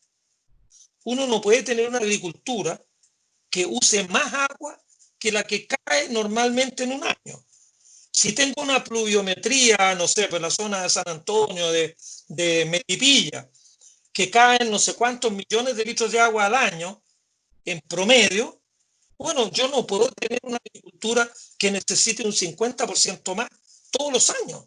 uno no puede tener una agricultura que use más agua que la que cae normalmente en un año. Si tengo una pluviometría, no sé, pues la zona de San Antonio, de Melipilla, que caen no sé cuántos millones de litros de agua al año, en promedio, bueno, yo no puedo tener una agricultura que necesite un 50% más todos los años,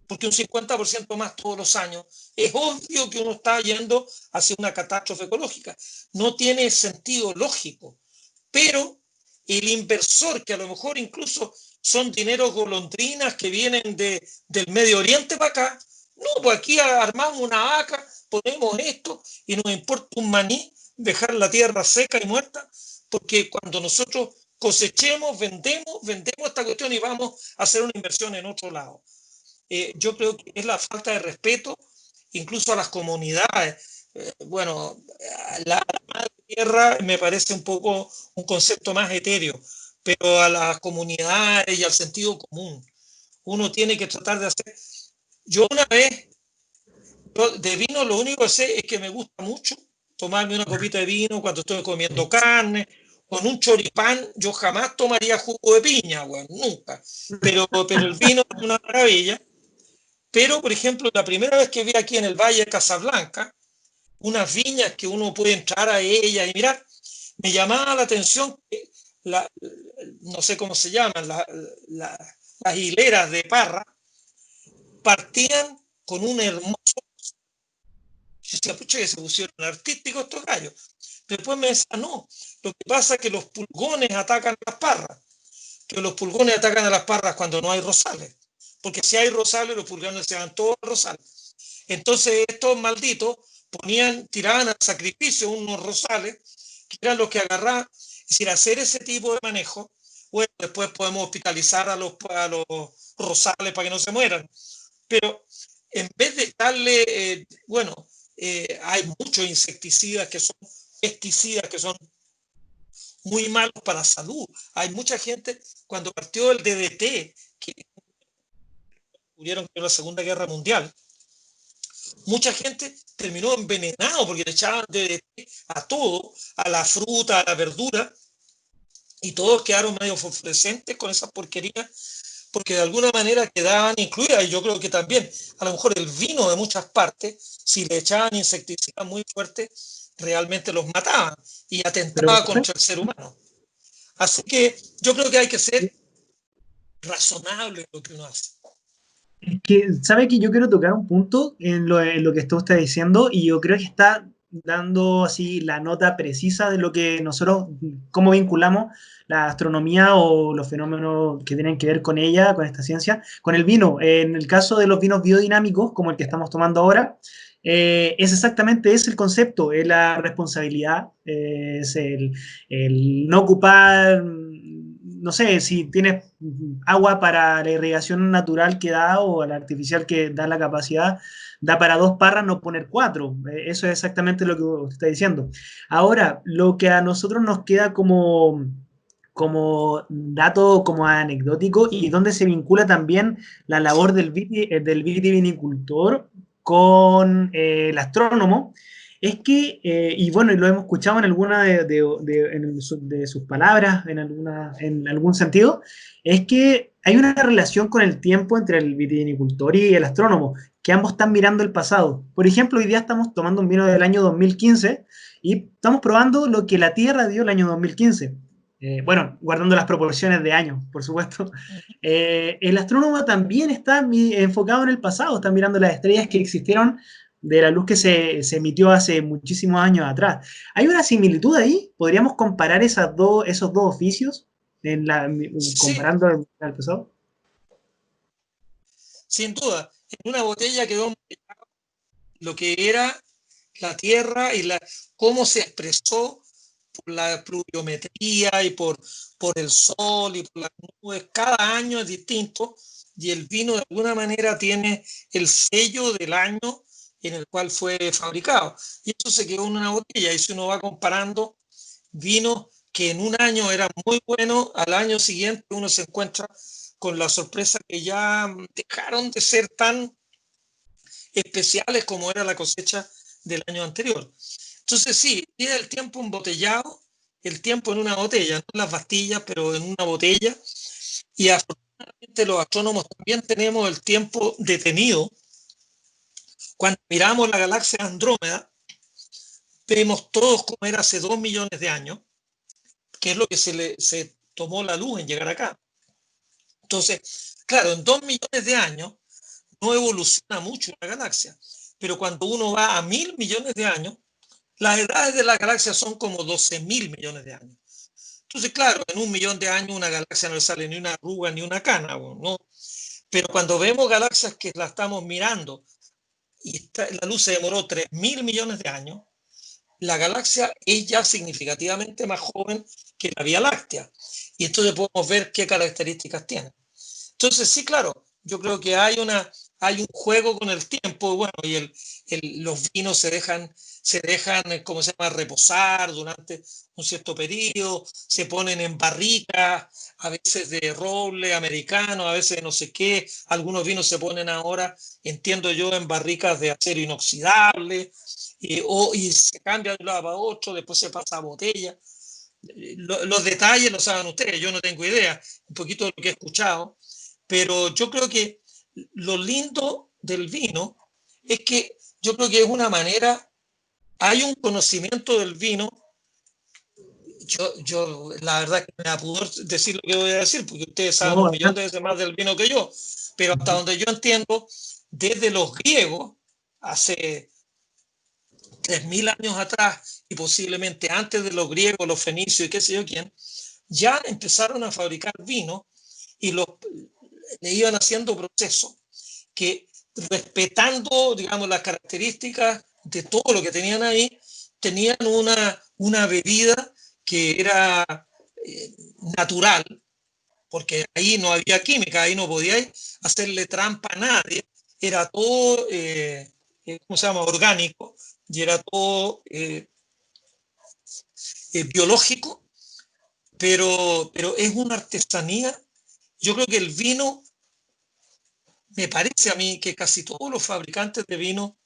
porque un 50% más todos los años es obvio que uno está yendo hacia una catástrofe ecológica. No tiene sentido lógico, pero el inversor, que a lo mejor incluso son dineros golondrinas que vienen del Medio Oriente para acá, no, pues aquí armamos una vaca, ponemos esto y nos importa un maní dejar la tierra seca y muerta, porque cuando nosotros cosechemos, vendemos esta cuestión y vamos a hacer una inversión en otro lado. Yo creo que es la falta de respeto incluso a las comunidades. Bueno, la madre tierra me parece un poco un concepto más etéreo, pero a las comunidades y al sentido común. Uno tiene que tratar de hacer. Yo una vez, de vino lo único que sé es que me gusta mucho tomarme una copita de vino cuando estoy comiendo carne. Con un choripán yo jamás tomaría jugo de piña, bueno, nunca. Pero el vino es una maravilla. Pero, por ejemplo, la primera vez que vi aquí en el Valle de Casablanca, unas viñas que uno puede entrar a ellas y mirar, me llamaba la atención que no sé cómo se llaman, las hileras de parra, partían con un hermoso. Yo decía, pucha, que se pusieron artísticos estos gallos. Después me decía, no, lo que pasa es que los pulgones atacan a las parras, que los pulgones atacan a las parras cuando no hay rosales, porque si hay rosales, los pulgones se van todos a rosales. Entonces estos malditos tiraban al sacrificio unos rosales, que eran los que agarraban. Es decir, hacer ese tipo de manejo, bueno, después podemos hospitalizar a los rosales para que no se mueran. Pero en vez de darle, hay muchos insecticidas que son pesticidas que son muy malos para la salud. Hay mucha gente, cuando partió el DDT, que descubrieron que en la Segunda Guerra Mundial, mucha gente terminó envenenado porque le echaban DDT a todo, a la fruta, a la verdura, y todos quedaron medio fosforescentes con esas porquerías, porque de alguna manera quedaban incluidas, y yo creo que también, a lo mejor el vino de muchas partes, si le echaban insecticidas muy fuertes, realmente los mataban y atentaba contra el ser humano. Así que yo creo que hay que ser razonable en lo que uno hace. Es que, ¿sabe que yo quiero tocar un punto en lo que tú estás diciendo? Y yo creo que está dando así la nota precisa de lo que nosotros, cómo vinculamos la astronomía o los fenómenos que tienen que ver con ella, con esta ciencia, con el vino. En el caso de los vinos biodinámicos, como el que estamos tomando ahora, es exactamente ese el concepto, es la responsabilidad, es el no ocupar, no sé, si tienes agua para la irrigación natural que da o la artificial que da la capacidad, da para 2 parras, no poner 4. Eso es exactamente lo que usted está diciendo. Ahora, lo que a nosotros nos queda como dato, como anecdótico, y donde se vincula también la labor del vitivinicultor con el astrónomo, es que, y bueno, y lo hemos escuchado en alguna de sus palabras, en algún sentido, es que hay una relación con el tiempo entre el vitivinicultor y el astrónomo, que ambos están mirando el pasado. Por ejemplo, hoy día estamos tomando un vino del año 2015 y estamos probando lo que la Tierra dio el año 2015. Bueno, guardando las proporciones de años, por supuesto. El astrónomo también está enfocado en el pasado, está mirando las estrellas que existieron de la luz que se emitió hace muchísimos años atrás. ¿Hay una similitud ahí? ¿Podríamos comparar esos dos oficios Sí, comparando al pasado? sin duda. En una botella quedó lo que era la Tierra y cómo se expresó por la pluviometría y por el sol y por las nubes. Cada año es distinto y el vino de alguna manera tiene el sello del año en el cual fue fabricado. Y eso se quedó en una botella. Y si uno va comparando vinos que en un año eran muy buenos, al año siguiente uno se encuentra con la sorpresa que ya dejaron de ser tan especiales como era la cosecha del año anterior. Entonces sí, tiene el tiempo embotellado, el tiempo en una botella, no en las pastillas, pero en una botella. Y afortunadamente los astrónomos también tenemos el tiempo detenido. Cuando miramos la galaxia Andrómeda, vemos todos cómo era hace 2 millones de años, que es lo que se tomó la luz en llegar acá. Entonces, claro, en 2 millones de años no evoluciona mucho la galaxia, pero cuando uno va a 1.000 millones de años, las edades de la galaxia son como 12.000 millones de años. Entonces, claro, en 1 millón de años una galaxia no le sale ni una arruga ni una cana, ¿no? Pero cuando vemos galaxias que la estamos mirando y la luz se demoró 3.000 millones de años, la galaxia es ya significativamente más joven que la Vía Láctea. Y entonces podemos ver qué características tiene. Entonces, sí, claro, yo creo que hay un juego con el tiempo, bueno, y los vinos se dejan, ¿cómo se llama?, reposar durante un cierto periodo, se ponen en barricas, a veces de roble americano, a veces de no sé qué, algunos vinos se ponen ahora, entiendo yo, en barricas de acero inoxidable, y se cambia de un lado para otro, después se pasa a botella. Los detalles lo saben ustedes, yo no tengo idea, un poquito de lo que he escuchado, pero yo creo que lo lindo del vino es que yo creo que es una manera, hay un conocimiento del vino, yo la verdad que me da pudor decir lo que voy a decir, porque ustedes saben No, un millón de veces más del vino que yo, pero hasta donde yo entiendo, desde los griegos, hace 3.000 años atrás, y posiblemente antes de los griegos, los fenicios y qué sé yo quién, ya empezaron a fabricar vino y le iban haciendo procesos que, respetando, digamos, las características de todo lo que tenían ahí, tenían una bebida que era natural, porque ahí no había química, ahí no podíais hacerle trampa a nadie, era todo, ¿cómo se llama?, orgánico, y era todo biológico, pero es una artesanía. Yo creo que el vino, me parece a mí que casi todos los fabricantes de vino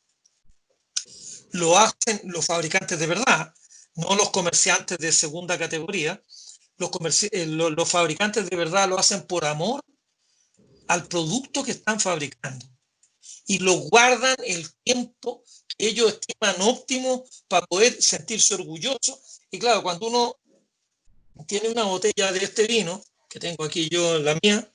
lo hacen, los fabricantes de verdad, no los comerciantes de segunda categoría. Los fabricantes de verdad lo hacen por amor al producto que están fabricando y lo guardan el tiempo que ellos estiman óptimo para poder sentirse orgullosos. Y claro, cuando uno tiene una botella de este vino, que tengo aquí yo, la mía,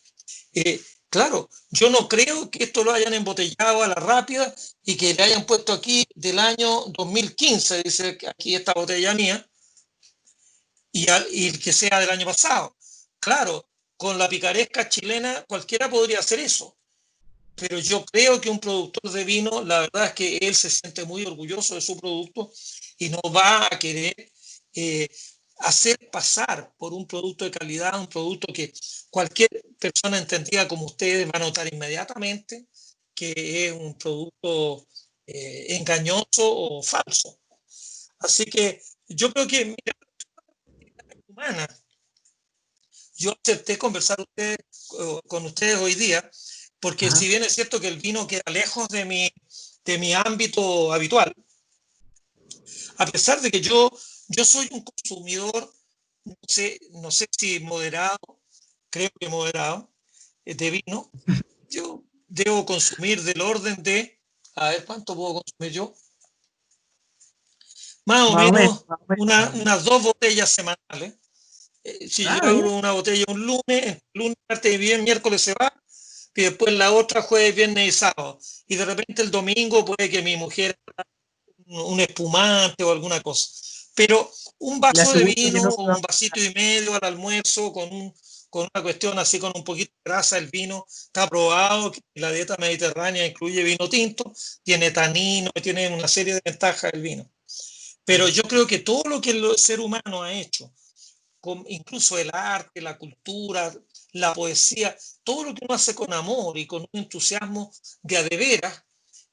Claro, yo no creo que esto lo hayan embotellado a la rápida y que le hayan puesto aquí del año 2015, dice que aquí esta botella mía, y que sea del año pasado. Claro, con la picaresca chilena cualquiera podría hacer eso, pero yo creo que un productor de vino, la verdad es que él se siente muy orgulloso de su producto y no va a querer eh, hacer pasar por un producto de calidad, un producto que cualquier persona entendida como ustedes va a notar inmediatamente que es un producto engañoso o falso. Así que yo creo que, mira, humana, yo acepté conversar con ustedes hoy día, porque Ajá. si bien es cierto que el vino queda lejos de mi ámbito habitual, a pesar de que yo soy un consumidor, no sé si moderado, creo que moderado, de vino, yo debo consumir del orden de, a ver cuánto puedo consumir yo, más o Más o menos, menos más o menos. unas 2 botellas semanales. Si yo Ah, bien. abro una botella un lunes, martes y bien, miércoles se va, y después la otra jueves, viernes y sábado. Y de repente el domingo puede que mi mujer un espumante o alguna cosa. Pero un Le vaso de aseguro que vino no se o va. un vasito y medio al almuerzo con una cuestión así con un poquito de grasa, el vino está probado que la dieta mediterránea incluye vino tinto, tiene tanino, tiene una serie de ventajas el vino. Pero yo creo que todo lo que el ser humano ha hecho, incluso el arte, la cultura, la poesía, todo lo que uno hace con amor y con un entusiasmo de a de veras,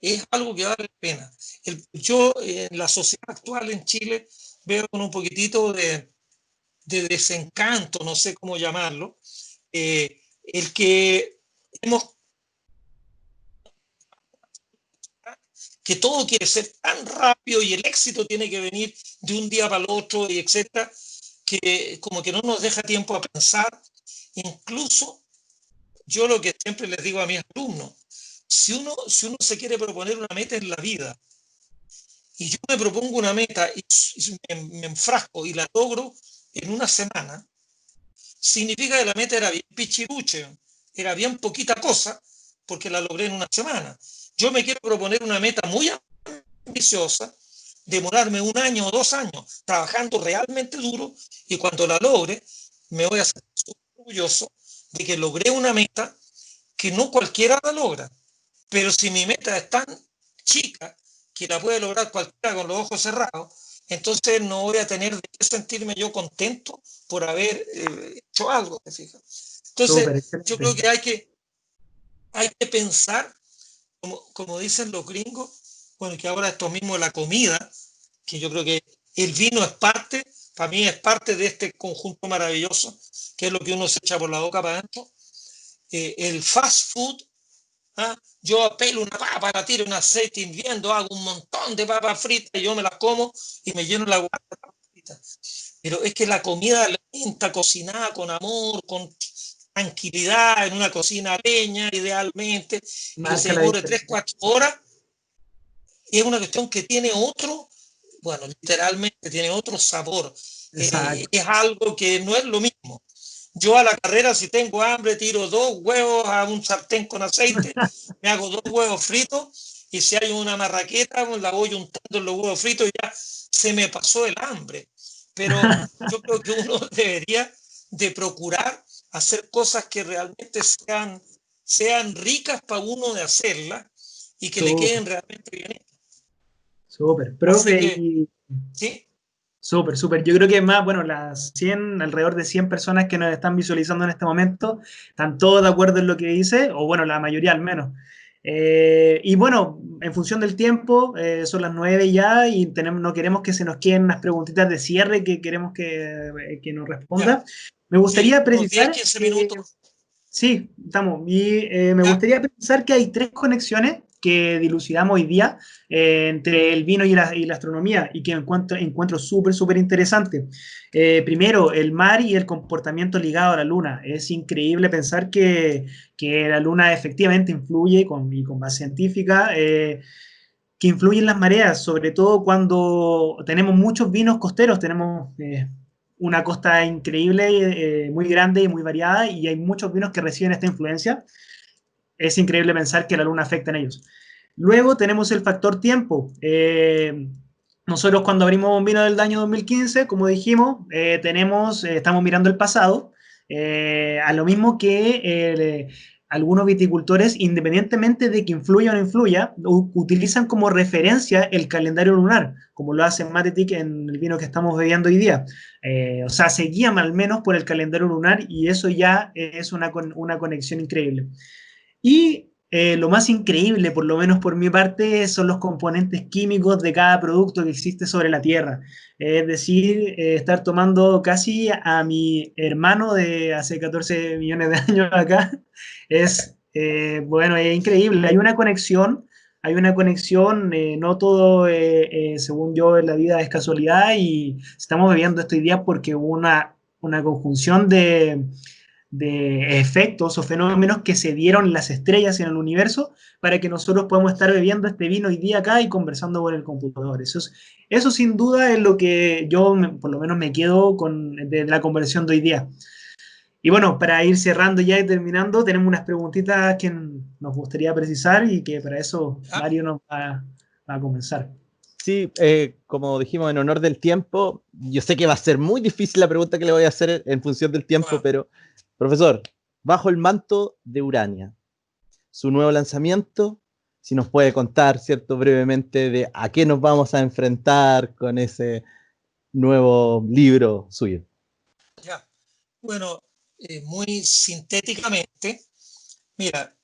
es algo que vale la pena. Yo en la sociedad actual en Chile veo con un poquitito de desencanto, no sé cómo llamarlo, el que hemos que todo quiere ser tan rápido y el éxito tiene que venir de un día para el otro y etcétera, que como que no nos deja tiempo a pensar. Incluso yo lo que siempre les digo a mis alumnos, si uno se quiere proponer una meta en la vida y yo me propongo una meta y me enfrasco y la logro en una semana, significa que la meta era bien pichiruche, era bien poquita cosa, porque la logré en una semana. Yo me quiero proponer una meta muy ambiciosa, demorarme 1 año o 2 años trabajando realmente duro y cuando la logre me voy a sentir orgulloso de que logré una meta que no cualquiera la logra. Pero si mi meta es tan chica que la puede lograr cualquiera con los ojos cerrados, entonces no voy a tener de qué sentirme yo contento por haber hecho algo, ¿te fijas? Súper, Entonces, yo creo excelente. que hay que pensar, como dicen los gringos, bueno, que ahora esto mismo de la comida, que yo creo que el vino es parte, para mí es parte de este conjunto maravilloso, que es lo que uno se echa por la boca para adentro. El fast food, ¿ah? Yo pelo una papa, la tiro en aceite hirviendo, hago un montón de papas fritas y yo me las como y me lleno la guarda de papas fritas. Pero es que la comida lenta, cocinada con amor, con tranquilidad, en una cocina a leña, idealmente, y que se Marca la demore 3, diferencia. 4 horas, es una cuestión que tiene otro, bueno, literalmente tiene otro sabor. Exacto. Es algo que no es lo mismo. Yo a la carrera, si tengo hambre, tiro 2 huevos a un sartén con aceite, me hago 2 huevos fritos y si hay una marraqueta, pues la voy untando en los huevos fritos y ya se me pasó el hambre. Pero yo creo que uno debería de procurar hacer cosas que realmente sean ricas para uno de hacerlas y que le Súper, queden realmente bien. súper. Así Profe, que, y sí, súper, súper. Yo creo que más, bueno, las 100, alrededor de 100 personas que nos están visualizando en este momento, están todos de acuerdo en lo que dice, o bueno, la mayoría al menos. Y bueno, en función del tiempo, son las 9 ya y no queremos que se nos queden unas preguntitas de cierre que queremos que nos ya, responda. Me sí, gustaría unos 10, precisar 15 que minutos, sí, estamos. Y me ya, gustaría pensar que hay tres conexiones que dilucidamos hoy día entre el vino y la astronomía y que encuentro súper, súper interesante. Primero, el mar y el comportamiento ligado a la luna. Es increíble pensar que la luna efectivamente influye y con base científica. Que influyen las mareas, sobre todo cuando tenemos muchos vinos costeros, tenemos una costa increíble, muy grande y muy variada, y hay muchos vinos que reciben esta influencia. es increíble pensar que la luna afecta en ellos. Luego tenemos el factor tiempo. Nosotros cuando abrimos Bombino del año 2015, como dijimos, estamos mirando el pasado, a lo mismo que algunos viticultores, independientemente de que influya o no influya, utilizan como referencia el calendario lunar, como lo hace Matetic en el vino que estamos bebiendo hoy día. O sea, se guían al menos por el calendario lunar y eso ya es una conexión increíble. Y lo más increíble, por lo menos por mi parte, son los componentes químicos de cada producto que existe sobre la Tierra. Es decir, estar tomando casi a mi hermano de hace 14 millones de años acá es, bueno, es increíble. Hay una conexión, no todo, según yo, en la vida es casualidad y estamos viviendo esto hoy día porque hubo una conjunción de efectos o fenómenos que se dieron en las estrellas y en el universo para que nosotros podamos estar bebiendo este vino hoy día acá y conversando por el computador. Eso sin duda es lo que yo por lo menos me quedo de la conversación de hoy día. Y bueno, para ir cerrando ya y terminando, tenemos unas preguntitas que nos gustaría precisar y que para eso Mario nos va a comenzar. Sí, como dijimos, en honor del tiempo, yo sé que va a ser muy difícil la pregunta que le voy a hacer en función del tiempo, pero, profesor, Bajo el manto de Urania, su nuevo lanzamiento, si nos puede contar, ¿cierto?, brevemente de a qué nos vamos a enfrentar con ese nuevo libro suyo. Ya, bueno, muy sintéticamente, mira,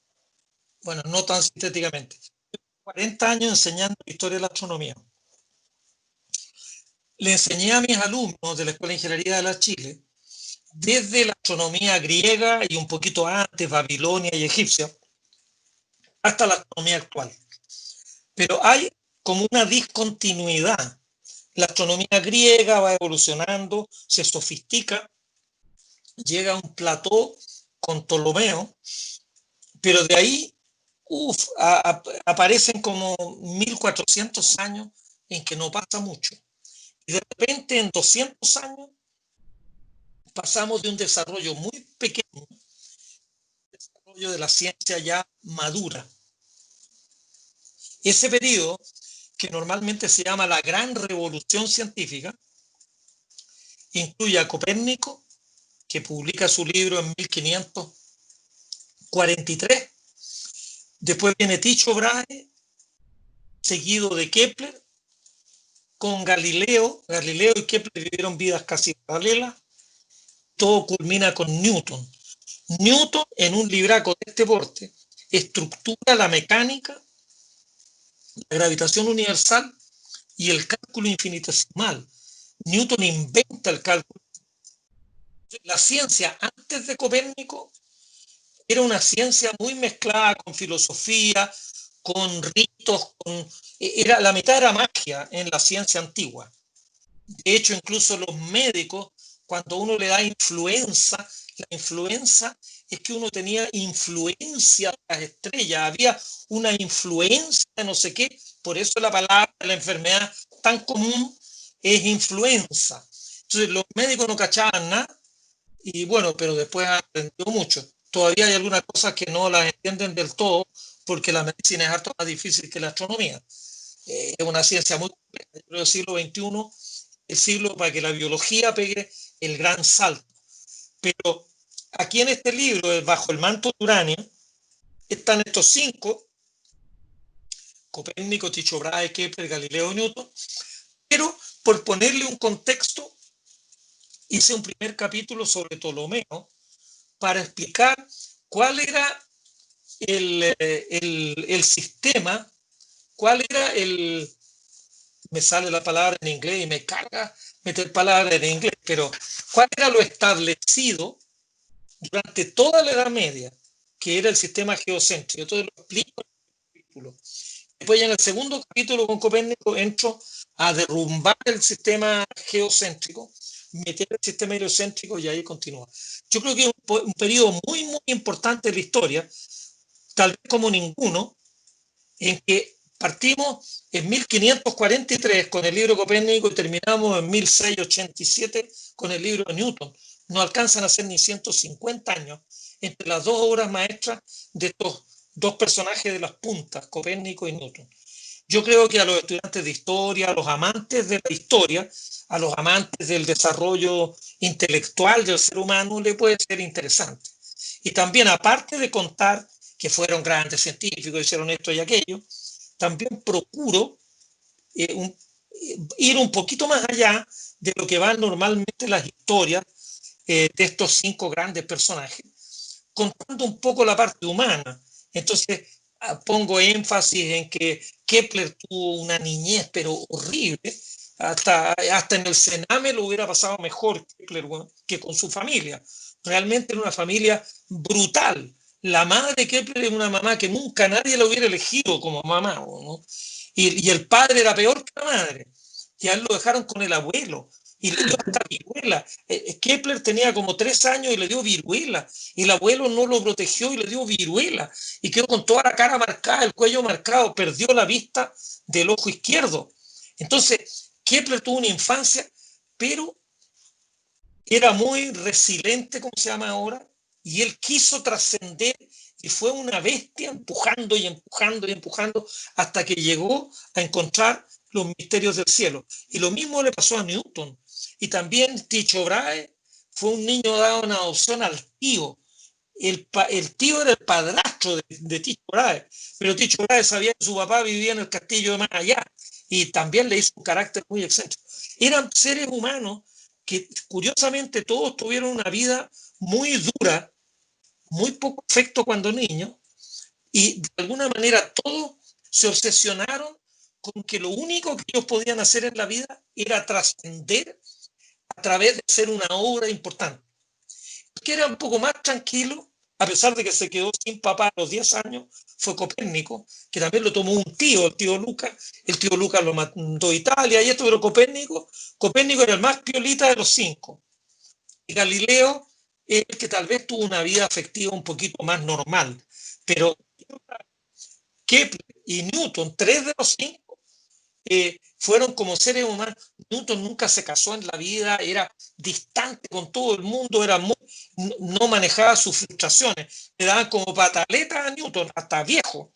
bueno, no tan sintéticamente, 40 años enseñando historia de la astronomía. Le enseñé a mis alumnos de la Escuela de Ingeniería de la Chile, desde la astronomía griega y un poquito antes, Babilonia y egipcia, hasta la astronomía actual. Pero hay como una discontinuidad. La astronomía griega va evolucionando, se sofistica, llega a un plató con Ptolomeo, pero de ahí aparecen como 1400 años en que no pasa mucho. Y de repente en 200 años pasamos de un desarrollo muy pequeño, desarrollo de la ciencia ya madura. Ese periodo, que normalmente se llama la Gran Revolución Científica, incluye a Copérnico, que publica su libro en 1543. Después viene Tycho Brahe, seguido de Kepler, con Galileo. Galileo y Kepler vivieron vidas casi paralelas. Todo culmina con Newton. Newton, en un libraco de este porte, estructura la mecánica, la gravitación universal y el cálculo infinitesimal. Newton inventa el cálculo. La ciencia antes de Copérnico era una ciencia muy mezclada con filosofía, con ritos, la mitad era magia en la ciencia antigua. De hecho, incluso los médicos, cuando uno le da influenza, la influenza es que uno tenía influencia de las estrellas, había una influencia de no sé qué, por eso la palabra de la enfermedad tan común es influenza. Entonces los médicos no cachaban nada y bueno, pero después han aprendido mucho. Todavía hay algunas cosas que no las entienden del todo porque la medicina es harto más difícil que la astronomía. Es una ciencia muy compleja. Yo creo que el siglo XXI, el siglo para que la biología pegue el gran salto. Pero aquí en este libro, Bajo el manto de Urania, están estos 5, Copérnico, Tycho Brahe, Kepler, Galileo, Newton, pero por ponerle un contexto, hice un primer capítulo sobre Ptolomeo para explicar cuál era el sistema, cuál era me sale la palabra en inglés y me carga meter palabras en inglés, pero cuál era lo establecido durante toda la Edad Media, que era el sistema geocéntrico. Entonces lo explico en el capítulo. Después ya en el segundo capítulo con Copérnico entro a derrumbar el sistema geocéntrico, meter el sistema heliocéntrico y ahí continúa. Yo creo que es un periodo muy, muy importante de la historia, tal vez como ninguno, en que partimos en 1543 con el libro Copérnico y terminamos en 1687 con el libro de Newton. No alcanzan a ser ni 150 años entre las dos obras maestras de estos dos personajes de las puntas, Copérnico y Newton. Yo creo que a los estudiantes de historia, a los amantes de la historia, a los amantes del desarrollo intelectual del ser humano, le puede ser interesante. Y también, aparte de contar que fueron grandes científicos, hicieron esto y aquello, también procuro ir un poquito más allá de lo que van normalmente las historias de estos 5 grandes personajes, contando un poco la parte humana. Entonces, pongo énfasis en que Kepler tuvo una niñez, pero horrible. Hasta en el Sename lo hubiera pasado mejor Kepler que con su familia. Realmente era una familia brutal. La madre de Kepler era una mamá que nunca nadie la hubiera elegido como mamá, ¿no? Y el padre era peor que la madre. Y a él lo dejaron con el abuelo. Y le dio hasta viruela. Kepler tenía como 3 años y le dio viruela. Y el abuelo no lo protegió y le dio viruela. Y quedó con toda la cara marcada, el cuello marcado, perdió la vista del ojo izquierdo. Entonces, Kepler tuvo una infancia, pero era muy resiliente, como se llama ahora, y él quiso trascender y fue una bestia empujando y empujando y empujando hasta que llegó a encontrar los misterios del cielo. Y lo mismo le pasó a Newton. Y también Tycho Brahe fue un niño dado en adopción al tío. El tío era el padrastro de Tycho Brahe, pero Tycho Brahe sabía que su papá vivía en el castillo de más allá y también le hizo un carácter muy excéntrico. Eran seres humanos que curiosamente todos tuvieron una vida muy dura, muy poco afecto cuando niños, y de alguna manera todos se obsesionaron con que lo único que ellos podían hacer en la vida era trascender a través de hacer una obra importante. Que era un poco más tranquilo, a pesar de que se quedó sin papá a los 10 años, fue Copérnico, que también lo tomó un tío, el tío Lucas. El tío Lucas lo mandó a Italia y esto, pero Copérnico era el más piolita de los 5. Y Galileo es el que tal vez tuvo una vida afectiva un poquito más normal. Pero Kepler y Newton, 3 de los 5, fueron como seres humanos. Newton nunca se casó en la vida, era distante con todo el mundo, no manejaba sus frustraciones, le daban como pataleta a Newton, hasta viejo.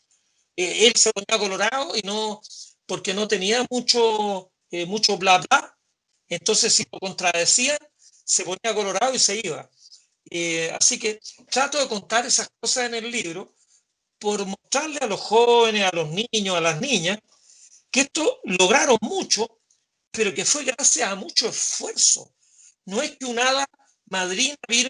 Él se ponía colorado y no, porque no tenía mucho bla bla, entonces si lo contradecían, se ponía colorado y se iba. Así que trato de contar esas cosas en el libro por mostrarle a los jóvenes, a los niños, a las niñas, que esto lograron mucho, pero que fue gracias a mucho esfuerzo. No es que un hada madrina vino,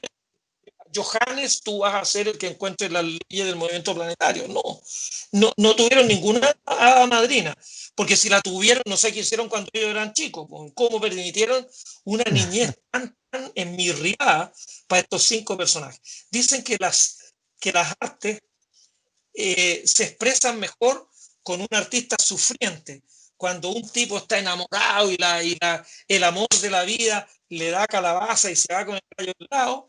Johannes, tú vas a ser el que encuentre la ley del movimiento planetario. No tuvieron ninguna hada madrina, porque si la tuvieron, no sé qué hicieron cuando ellos eran chicos, cómo permitieron una niñez tan enmirriada para estos 5 personajes. Dicen que las artes se expresan mejor con un artista sufriente. Cuando un tipo está enamorado y el amor de la vida le da calabaza y se va con el rayo del lado,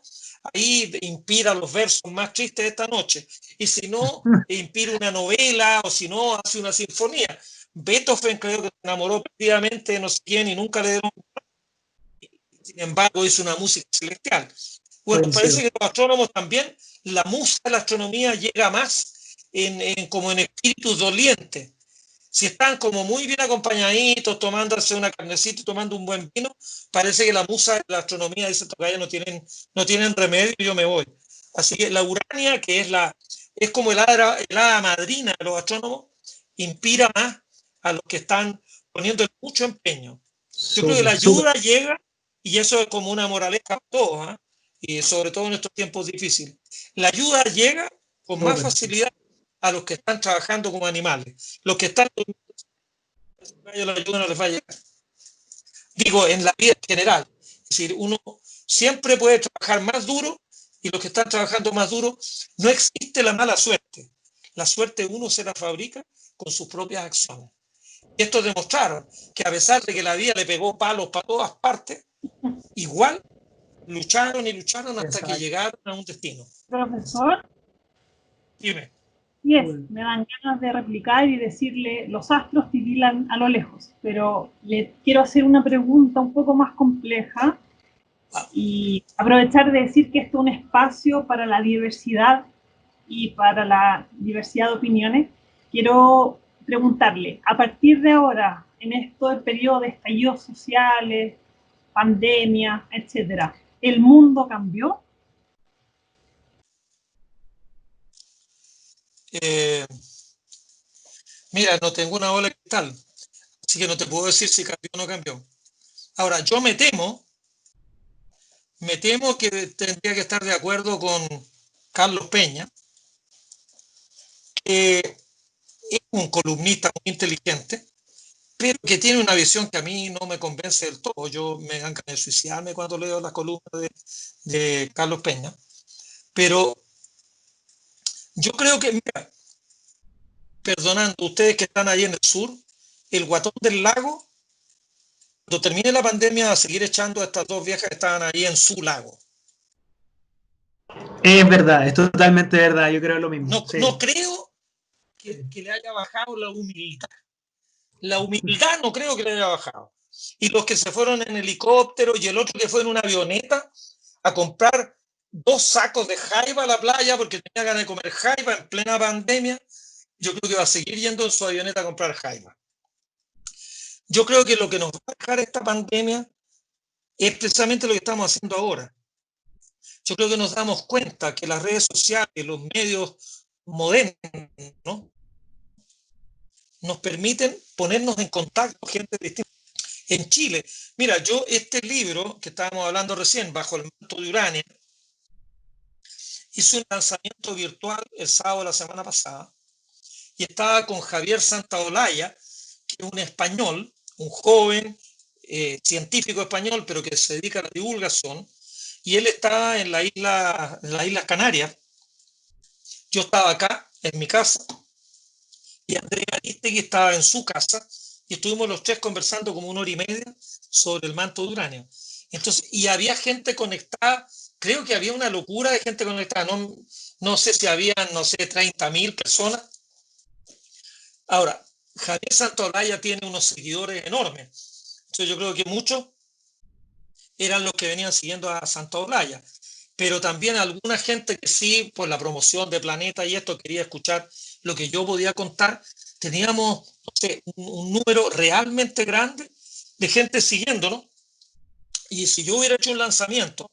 ahí inspira los versos más tristes de esta noche. Y si no, inspira una novela o si no, hace una sinfonía. Beethoven creo que se enamoró perdidamente de no sé quién y nunca le dieron. Sin embargo, hizo una música celestial. Bueno, parece que los astrónomos también, la musa de la astronomía llega más como en espíritus dolientes. Si están como muy bien acompañaditos, tomándose una carnecita y tomando un buen vino, parece que la musa de la astronomía dice que no tienen remedio y yo me voy. Así que la Urania, que es como el hada madrina de los astrónomos, inspira más a los que están poniendo mucho empeño. Yo creo que la ayuda llega, y eso es como una moraleja a todos, ¿eh? Y sobre todo en estos tiempos difíciles. La ayuda llega con más facilidad a los que están trabajando como animales. Los que están la ayuda no les va a llegar. Digo, en la vida en general. Es decir, uno siempre puede trabajar más duro y los que están trabajando más duro, no existe la mala suerte. La suerte uno se la fabrica con sus propias acciones. Y estos demostraron que a pesar de que la vida le pegó palos para todas partes, igual lucharon y lucharon hasta que llegaron a un destino. Profesor. Dime. Me dan ganas de replicar y decirle, los astros titilan a lo lejos, pero le quiero hacer una pregunta un poco más compleja y aprovechar de decir que esto es un espacio para la diversidad y para la diversidad de opiniones, quiero preguntarle, a partir de ahora, en este periodo de estallidos sociales, pandemia, etcétera, ¿el mundo cambió? Mira, no tengo una bola de cristal, así que no te puedo decir si cambió o no cambió. Ahora, yo me temo que tendría que estar de acuerdo con Carlos Peña, que es un columnista muy inteligente, pero que tiene una visión que a mí no me convence del todo. Yo me dan ganas de suicidarme cuando leo las columnas de Carlos Peña. Pero yo creo que, mira, perdonando ustedes que están ahí en el sur, el Guatón del Lago, cuando termine la pandemia, va a seguir echando a estas dos viejas que estaban ahí en su lago. Es verdad, es totalmente verdad, yo creo lo mismo. No, Sí. no creo que le haya bajado la humildad. La humildad no creo que le haya bajado. Y los que se fueron en helicóptero y el otro que fue en una avioneta a comprar 2 sacos de jaiba a la playa porque tenía ganas de comer jaiba en plena pandemia, yo creo que va a seguir yendo en su avioneta a comprar jaiba. Yo creo que lo que nos va a dejar esta pandemia es precisamente lo que estamos haciendo ahora. Yo creo que nos damos cuenta que las redes sociales, los medios modernos, ¿no?, nos permiten ponernos en contacto con gente distinta. En Chile, mira, yo este libro que estábamos hablando recién, Bajo el manto de Urania, hice un lanzamiento virtual el sábado de la semana pasada y estaba con Javier Santaolalla, que es un español, un joven científico español, pero que se dedica a la divulgación, y él estaba en las Islas Canarias. Yo estaba acá, en mi casa, y Andrea Aristegui estaba en su casa, y estuvimos los tres conversando como 1 hora y media sobre el manto de uranio. Entonces, y había gente conectada, creo que había una locura de gente conectada, no sé si habían, no sé, 30.000 personas. Ahora, Javier Santolaya tiene unos seguidores enormes, entonces yo creo que muchos eran los que venían siguiendo a Santolaya, pero también alguna gente que sí, por la promoción de Planeta y esto, quería escuchar lo que yo podía contar. Teníamos, no sé, un número realmente grande de gente siguiéndonos. Y si yo hubiera hecho un lanzamiento,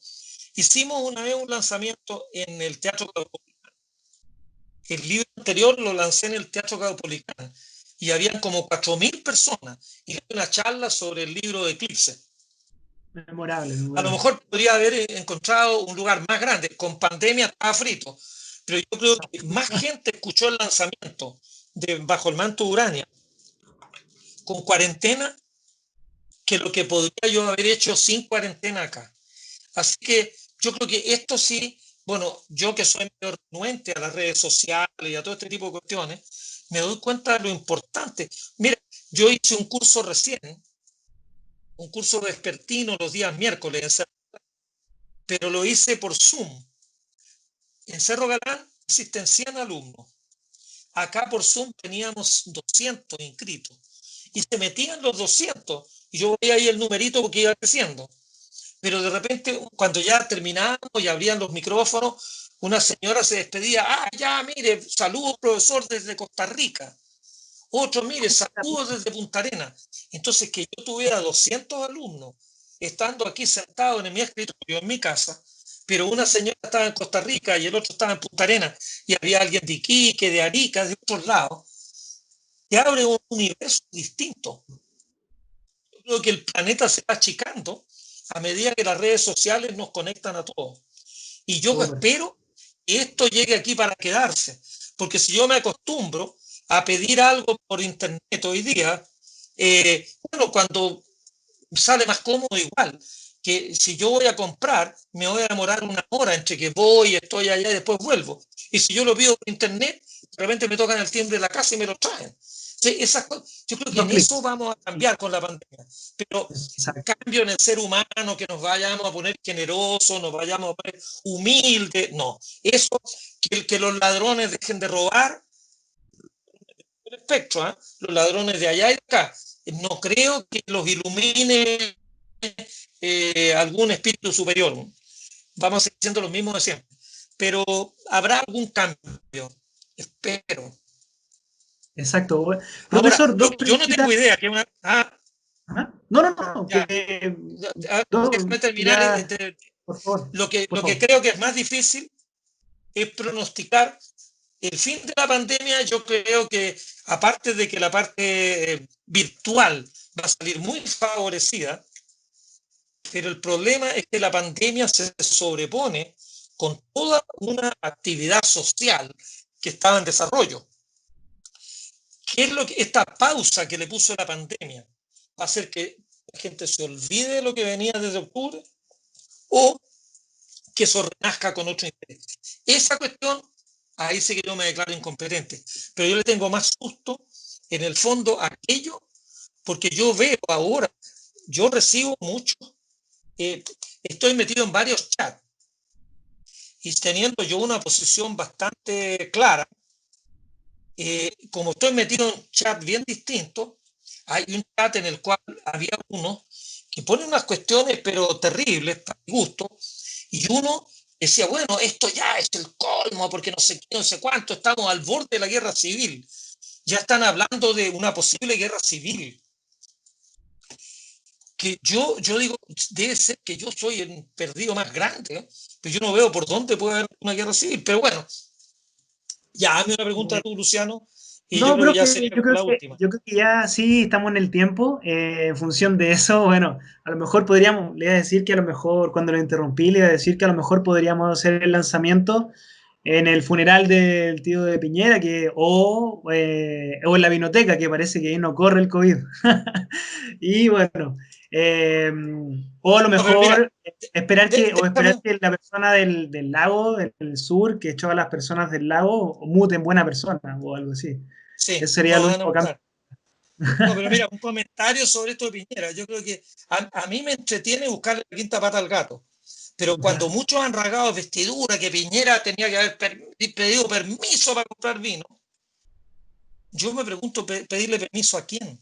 hicimos una vez un lanzamiento en el Teatro Caupolicán. El libro anterior lo lancé en el Teatro Caupolicán y habían como 4.000 personas y hice una charla sobre el libro de Eclipse. Memorable, A lo memorable. mejor podría haber encontrado un lugar más grande. Con pandemia estaba frito, pero yo creo que más gente escuchó el lanzamiento de Bajo el manto de Urania con cuarentena que lo que podría yo haber hecho sin cuarentena acá. Así que yo creo que esto sí, bueno, yo que soy medio renuente a las redes sociales y a todo este tipo de cuestiones, me doy cuenta de lo importante. Mira, yo hice un curso recién, un curso vespertino los días miércoles, pero lo hice por Zoom. En Cerro Galán existen 100 alumnos. Acá por Zoom teníamos 200 inscritos. Y se metían los 200. Y yo veía ahí el numerito porque iba creciendo. Pero de repente, cuando ya terminábamos y abrían los micrófonos, una señora se despedía. Ah, ya, mire, saludos, profesor, desde Costa Rica. Otro, mire, saludos desde Punta Arenas. Entonces, que yo tuviera 200 alumnos estando aquí sentado en mi escritorio, en mi casa, pero una señora estaba en Costa Rica y el otro estaba en Punta Arenas, y había alguien de Iquique, de Arica, de otros lados, te abre un universo distinto. Yo creo que el planeta se va achicando a medida que las redes sociales nos conectan a todos. Y yo espero que esto llegue aquí para quedarse, porque si yo me acostumbro a pedir algo por internet hoy día, bueno, cuando sale más cómodo igual, que si yo voy a comprar, me voy a demorar 1 hora entre que voy, estoy allá y después vuelvo. Y si yo lo pido por internet, de repente me tocan el timbre de la casa y me lo traen. Sí, yo creo que en eso vamos a cambiar con la pandemia. Pero cambio en el ser humano, que nos vayamos a poner generosos, nos vayamos a poner humildes, no. Eso, que los ladrones dejen de robar, el espectro, ¿eh? Los ladrones de allá y de acá. No creo que los ilumine algún espíritu superior. Vamos a seguir siendo los mismos de siempre. pero habrá algún cambio, espero. Exacto. Ahora, Profesor, dos yo no tengo preguntitas. idea que una... Ajá. No, no, no, Ya, que dos, déjame terminar. ya, por favor, por Lo que favor. creo que es más difícil es pronosticar el fin de la pandemia. Yo creo que, aparte de que la parte virtual va a salir muy favorecida, pero el problema es que la pandemia se sobrepone con toda una actividad social que estaba en desarrollo. ¿Qué es lo que esta pausa que le puso la pandemia? ¿Va a hacer que la gente se olvide de lo que venía desde octubre o que eso renazca con otro interés? Esa cuestión, ahí sí que yo me declaro incompetente, pero yo le tengo más susto en el fondo a aquello, porque yo veo ahora, yo recibo mucho, estoy metido en varios chats y teniendo yo una posición bastante clara, como estoy metido en un chat bien distinto, hay un chat en el cual había uno que pone unas cuestiones pero terribles para mi gusto, y uno decía, bueno, esto ya es el colmo, porque no sé qué, no sé cuánto, estamos al borde de la guerra civil, ya están hablando de una posible guerra civil, que yo digo, debe ser que yo soy el perdido más grande, ¿eh? Pero yo no veo por dónde puede haber una guerra civil, pero bueno, ya hazme una pregunta tú, Luciano, y yo No, creo que ya profe, sería como la última. yo creo que ya sí estamos en el tiempo. En función de eso, bueno, a lo mejor podríamos, le iba a decir que a lo mejor cuando lo interrumpí, le iba a decir que a lo mejor podríamos hacer el lanzamiento en el funeral del tío de Piñera, o en la vinoteca, que parece que ahí no corre el COVID. Y bueno, eh, o a lo No, pero mira, mejor esperar déjame, que la persona del lago, del sur, que echó a las personas del lago, mute en buena persona o algo así. sí, Ese sería el no van a único cambio. votar. No, pero mira, un comentario sobre esto de Piñera. Yo creo que a mí me entretiene buscarle la quinta pata al gato. Pero cuando Ya. muchos han rasgado vestidura que Piñera tenía que haber pedido permiso para comprar vino, yo me pregunto, ¿pedirle permiso a quién?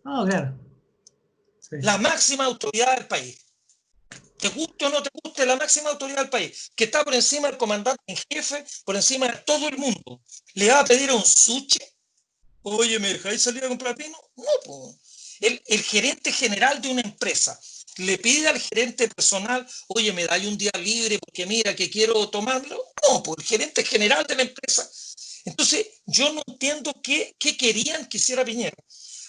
No, claro. Sí. La máxima autoridad del país. Te guste o no te guste, la máxima autoridad del país, que está por encima del comandante en jefe, por encima de todo el mundo. ¿Le va a pedir a un suche? Oye, ¿me dejáis salir a comprar vino? No, pues. El gerente general de una empresa le pide al gerente personal, oye, ¿me dais un día libre porque mira que quiero tomarlo? No, pues el gerente general de la empresa. Entonces, yo no entiendo qué querían que hiciera Piñera.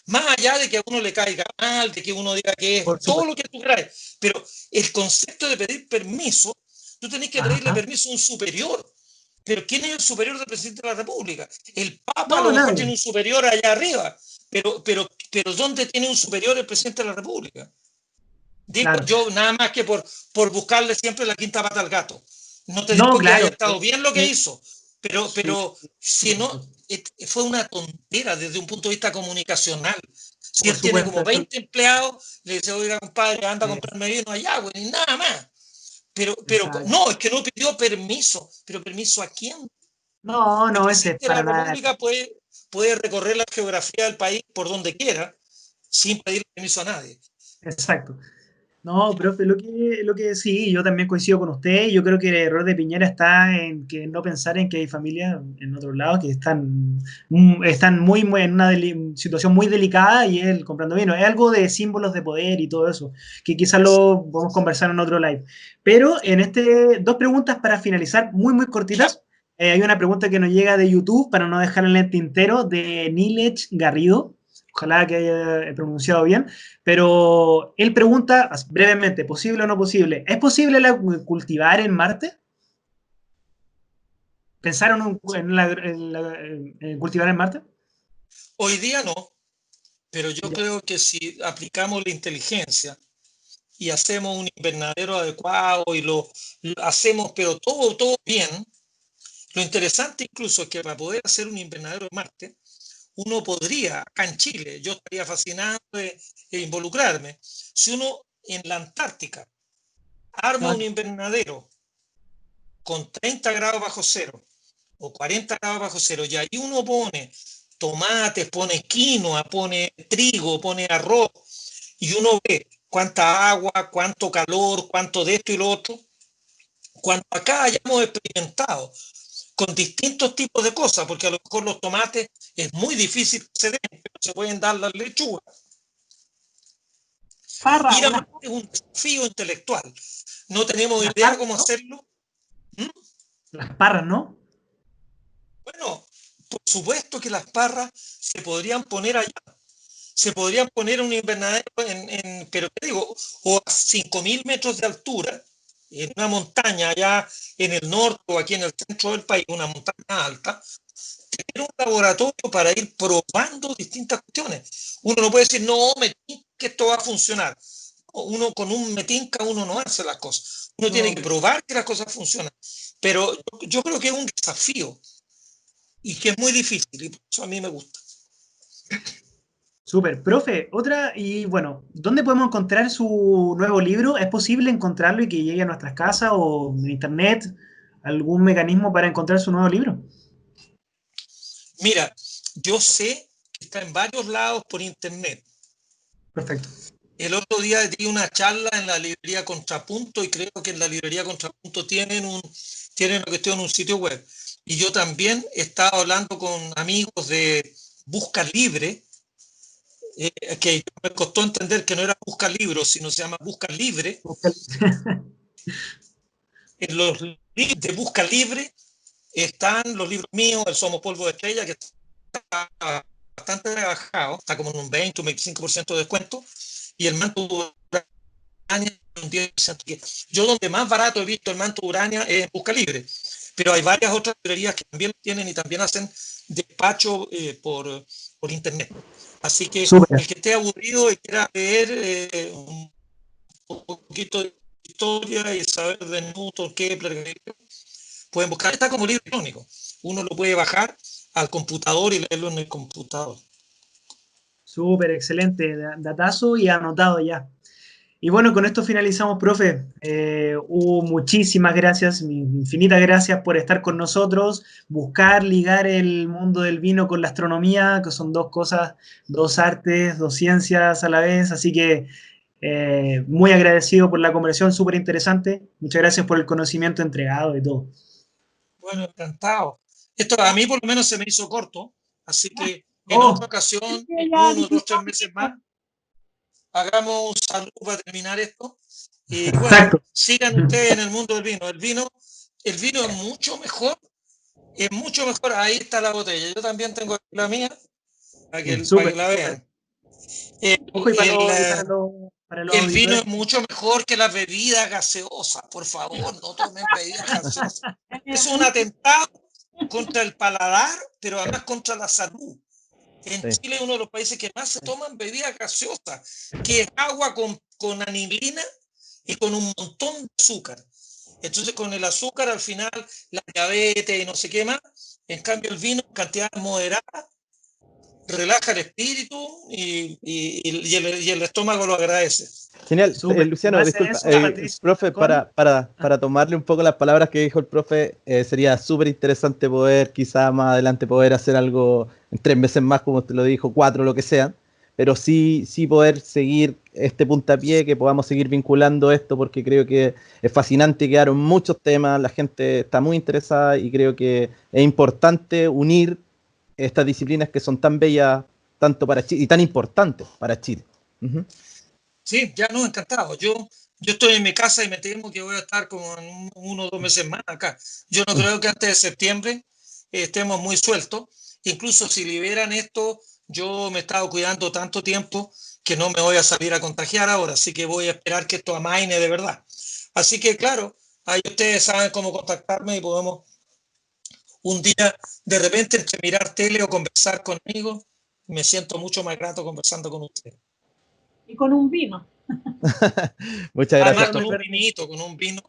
Más allá de que a uno le caiga mal, de que uno diga que es Por todo supuesto. lo que tú crees, pero el concepto de pedir permiso, tú tenés que pedirle Ajá. permiso a un superior. Pero ¿quién es el superior del presidente de la República? El Papa a No, lo mejor tiene nadie. un superior allá arriba, pero ¿dónde tiene un superior el presidente de la República? Digo Claro. yo nada más que por buscarle siempre la quinta pata al gato. No te No, digo que haya claro. estado bien lo que hizo, Sí, pero si por no, supuesto. fue una tontera desde un punto de vista comunicacional. Si Por él tiene supuesto. como 20 empleados, le dice, oiga, compadre, anda a Eh, comprarme vino allá, güey, y nada más. Pero exacto. no, es que no pidió permiso. ¿Pero permiso a quién? No, El no, ese es presidente de la para nada. República puede recorrer la geografía del país por donde quiera sin pedir permiso a nadie. Exacto. No, profe, lo que sí, yo también coincido con usted. Yo creo que el error de Piñera está en que no pensar en que hay familias en otros lados que están muy en una situación muy delicada y él comprando vino. Es algo de símbolos de poder y todo eso, que quizás lo podemos conversar en otro live. Pero Sí. en dos preguntas para finalizar, muy Ya. cortitas. Hay una pregunta que nos llega de YouTube para no dejarla en el tintero de Nilech Garrido. Ojalá que haya pronunciado bien. Pero él pregunta brevemente, ¿posible o no posible? ¿Es posible cultivar en Marte? ¿Pensaron en cultivar en Marte? Hoy día no, pero yo Ya, creo que si aplicamos la inteligencia y hacemos un invernadero adecuado y lo hacemos, pero todo bien, lo interesante incluso es que para poder hacer un invernadero en Marte, uno podría, acá en Chile, yo estaría fascinado de involucrarme, si uno en la Antártica arma ah, un invernadero con 30 grados bajo cero o 40 grados bajo cero, y ahí uno pone tomates, pone quinoa, pone trigo, pone arroz, y uno ve cuánta agua, cuánto calor, cuánto de esto y lo otro, cuando acá hayamos experimentado con distintos tipos de cosas, porque a lo mejor los tomates es muy difícil que se den, pero se pueden dar las lechugas. Parra, Ir a Marte es un desafío intelectual. No tenemos Las idea parras, cómo ¿no? hacerlo. ¿Mm? Las parras, ¿no? Bueno, por supuesto que las parras se podrían poner allá. Se podrían poner en un invernadero, pero te digo, o a 5.000 metros de altura, en una montaña allá en el norte o aquí en el centro del país, una montaña alta, tener un laboratorio para ir probando distintas cuestiones. Uno no puede decir, no, me tinca que esto va a funcionar. Uno con un metinca uno no hace las cosas. Uno tiene que probar que las cosas funcionan. Pero yo creo que es un desafío y que es muy difícil y por eso a mí me gusta. Súper. Profe, otra, y bueno, ¿dónde podemos encontrar su nuevo libro? ¿Es posible encontrarlo y que llegue a nuestras casas o en internet? ¿Algún mecanismo para encontrar su nuevo libro? Mira, yo sé que está en varios lados por internet. Perfecto. El otro día di una charla en la librería Contrapunto y creo que en la librería Contrapunto tienen una cuestión, un sitio web. Y yo también he estado hablando con amigos de Busca Libre, que me costó entender que no era Busca Libros, sino se llama Busca Libre. En los libros de Busca Libre están los libros míos, El Somos Polvo de Estrella, que está bastante rebajado, está como en un 20 o 25% de descuento, y el manto Urania un 10%. Yo donde más barato he visto el manto Urania es en Busca Libre, pero hay varias otras librerías que también lo tienen y también hacen despacho por internet. Así que Súper. el que esté aburrido y quiera leer un poquito de historia y saber de Newton, Kepler, pueden buscar. Está como libro electrónico. Uno lo puede bajar al computador y leerlo en el computador. Súper, excelente. Datazo y anotado ya. Y bueno, con esto finalizamos, profe. Muchísimas gracias, infinitas gracias por estar con nosotros, buscar, ligar el mundo del vino con la astronomía, que son dos cosas, dos artes, dos ciencias a la vez. Así que muy agradecido por la conversación, súper interesante. Muchas gracias por el conocimiento entregado y todo. Bueno, encantado. Esto a mí por lo menos se me hizo corto, así que en otra Oh, ocasión, sí, en ya 1, 2, 3 meses más, hagamos un saludo para terminar esto. Y bueno, exacto. sigan ustedes en el mundo del vino. El vino es mucho mejor. Ahí está la botella. Yo también tengo la mía para para Súper, que la súper. vean. El, Ojo, y el, para los el vino auditores. es mucho mejor que las bebidas gaseosas. Por favor, no tomen bebidas gaseosas. Es un atentado contra el paladar, pero además contra la salud. En Sí. Chile es uno de los países que más se toman bebidas gaseosas, que es agua con anilina y con un montón de azúcar. Entonces con el azúcar al final la diabetes y no sé qué más. En cambio el vino en cantidades moderadas relaja el espíritu y el estómago lo agradece. Genial. Súper. En Luciano, base a disculpa, eso, Patricio profe, Alarcón. para tomarle un poco las palabras que dijo el profe, sería súper interesante poder, quizá más adelante, poder hacer algo en 3 meses más, como usted lo dijo, 4, lo que sea, pero sí poder seguir este puntapié, que podamos seguir vinculando esto, porque creo que es fascinante, quedaron muchos temas, la gente está muy interesada y creo que es importante unir estas disciplinas que son tan bellas, tanto para Chile y tan importantes para Chile. Ujú. Sí, ya no, encantado. Yo estoy en mi casa y me temo que voy a estar como en 1 o 2 meses más acá. Yo no creo que antes de septiembre estemos muy sueltos. Incluso si liberan esto, yo me he estado cuidando tanto tiempo que no me voy a salir a contagiar ahora, así que voy a esperar que esto amaine de verdad. Así que claro, ahí ustedes saben cómo contactarme y podemos un día de repente entre mirar tele o conversar conmigo, me siento mucho más grato conversando con ustedes. y con un vino. Muchas Además, gracias, con un profe. vinito, con un vino,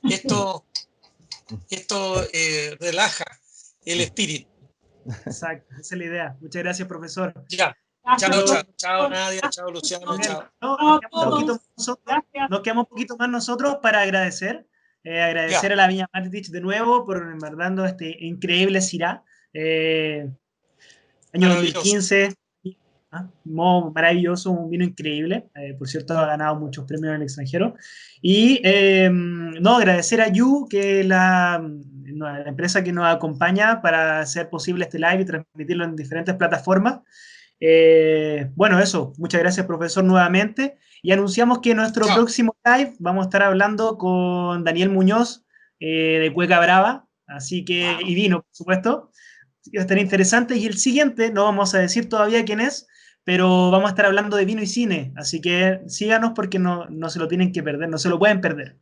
esto, esto relaja el espíritu. Exacto, esa es la idea. Muchas gracias, profesor. Ya, Gracias, chao, chao, Saludos. chao profesor. Nadia, Gracias, chao Luciano, Bien. chao. No, a un poquito todos. más nosotros, Gracias. nos quedamos un poquito más nosotros para agradecer. Agradecer Ya, a la Viña Martich de nuevo por dando este increíble Syrah. Año maravilloso. 2015. Maravilloso, un vino increíble. Por cierto, ha ganado muchos premios en el extranjero. Y no, agradecer a Yu, que la empresa que nos acompaña para hacer posible este live y transmitirlo en diferentes plataformas. Bueno, eso. Muchas gracias, profesor, nuevamente. Y anunciamos que en nuestro próximo live vamos a estar hablando con Daniel Muñoz de Cueca Brava. Así que, y vino, por supuesto. Va a estar interesante. Y el siguiente, no vamos a decir todavía quién es, pero vamos a estar hablando de vino y cine. Así que síganos porque no se lo tienen que perder, no se lo pueden perder.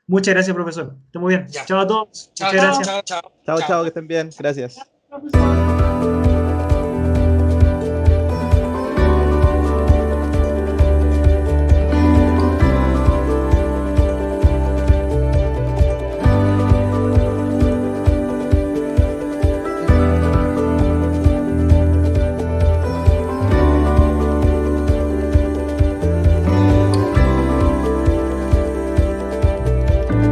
Muchas gracias, profesor. Está muy bien. Ya. Chao a todos. Chao, Muchas chao, gracias. chao, chao. Chao, chao, que estén bien. Gracias. Profesor.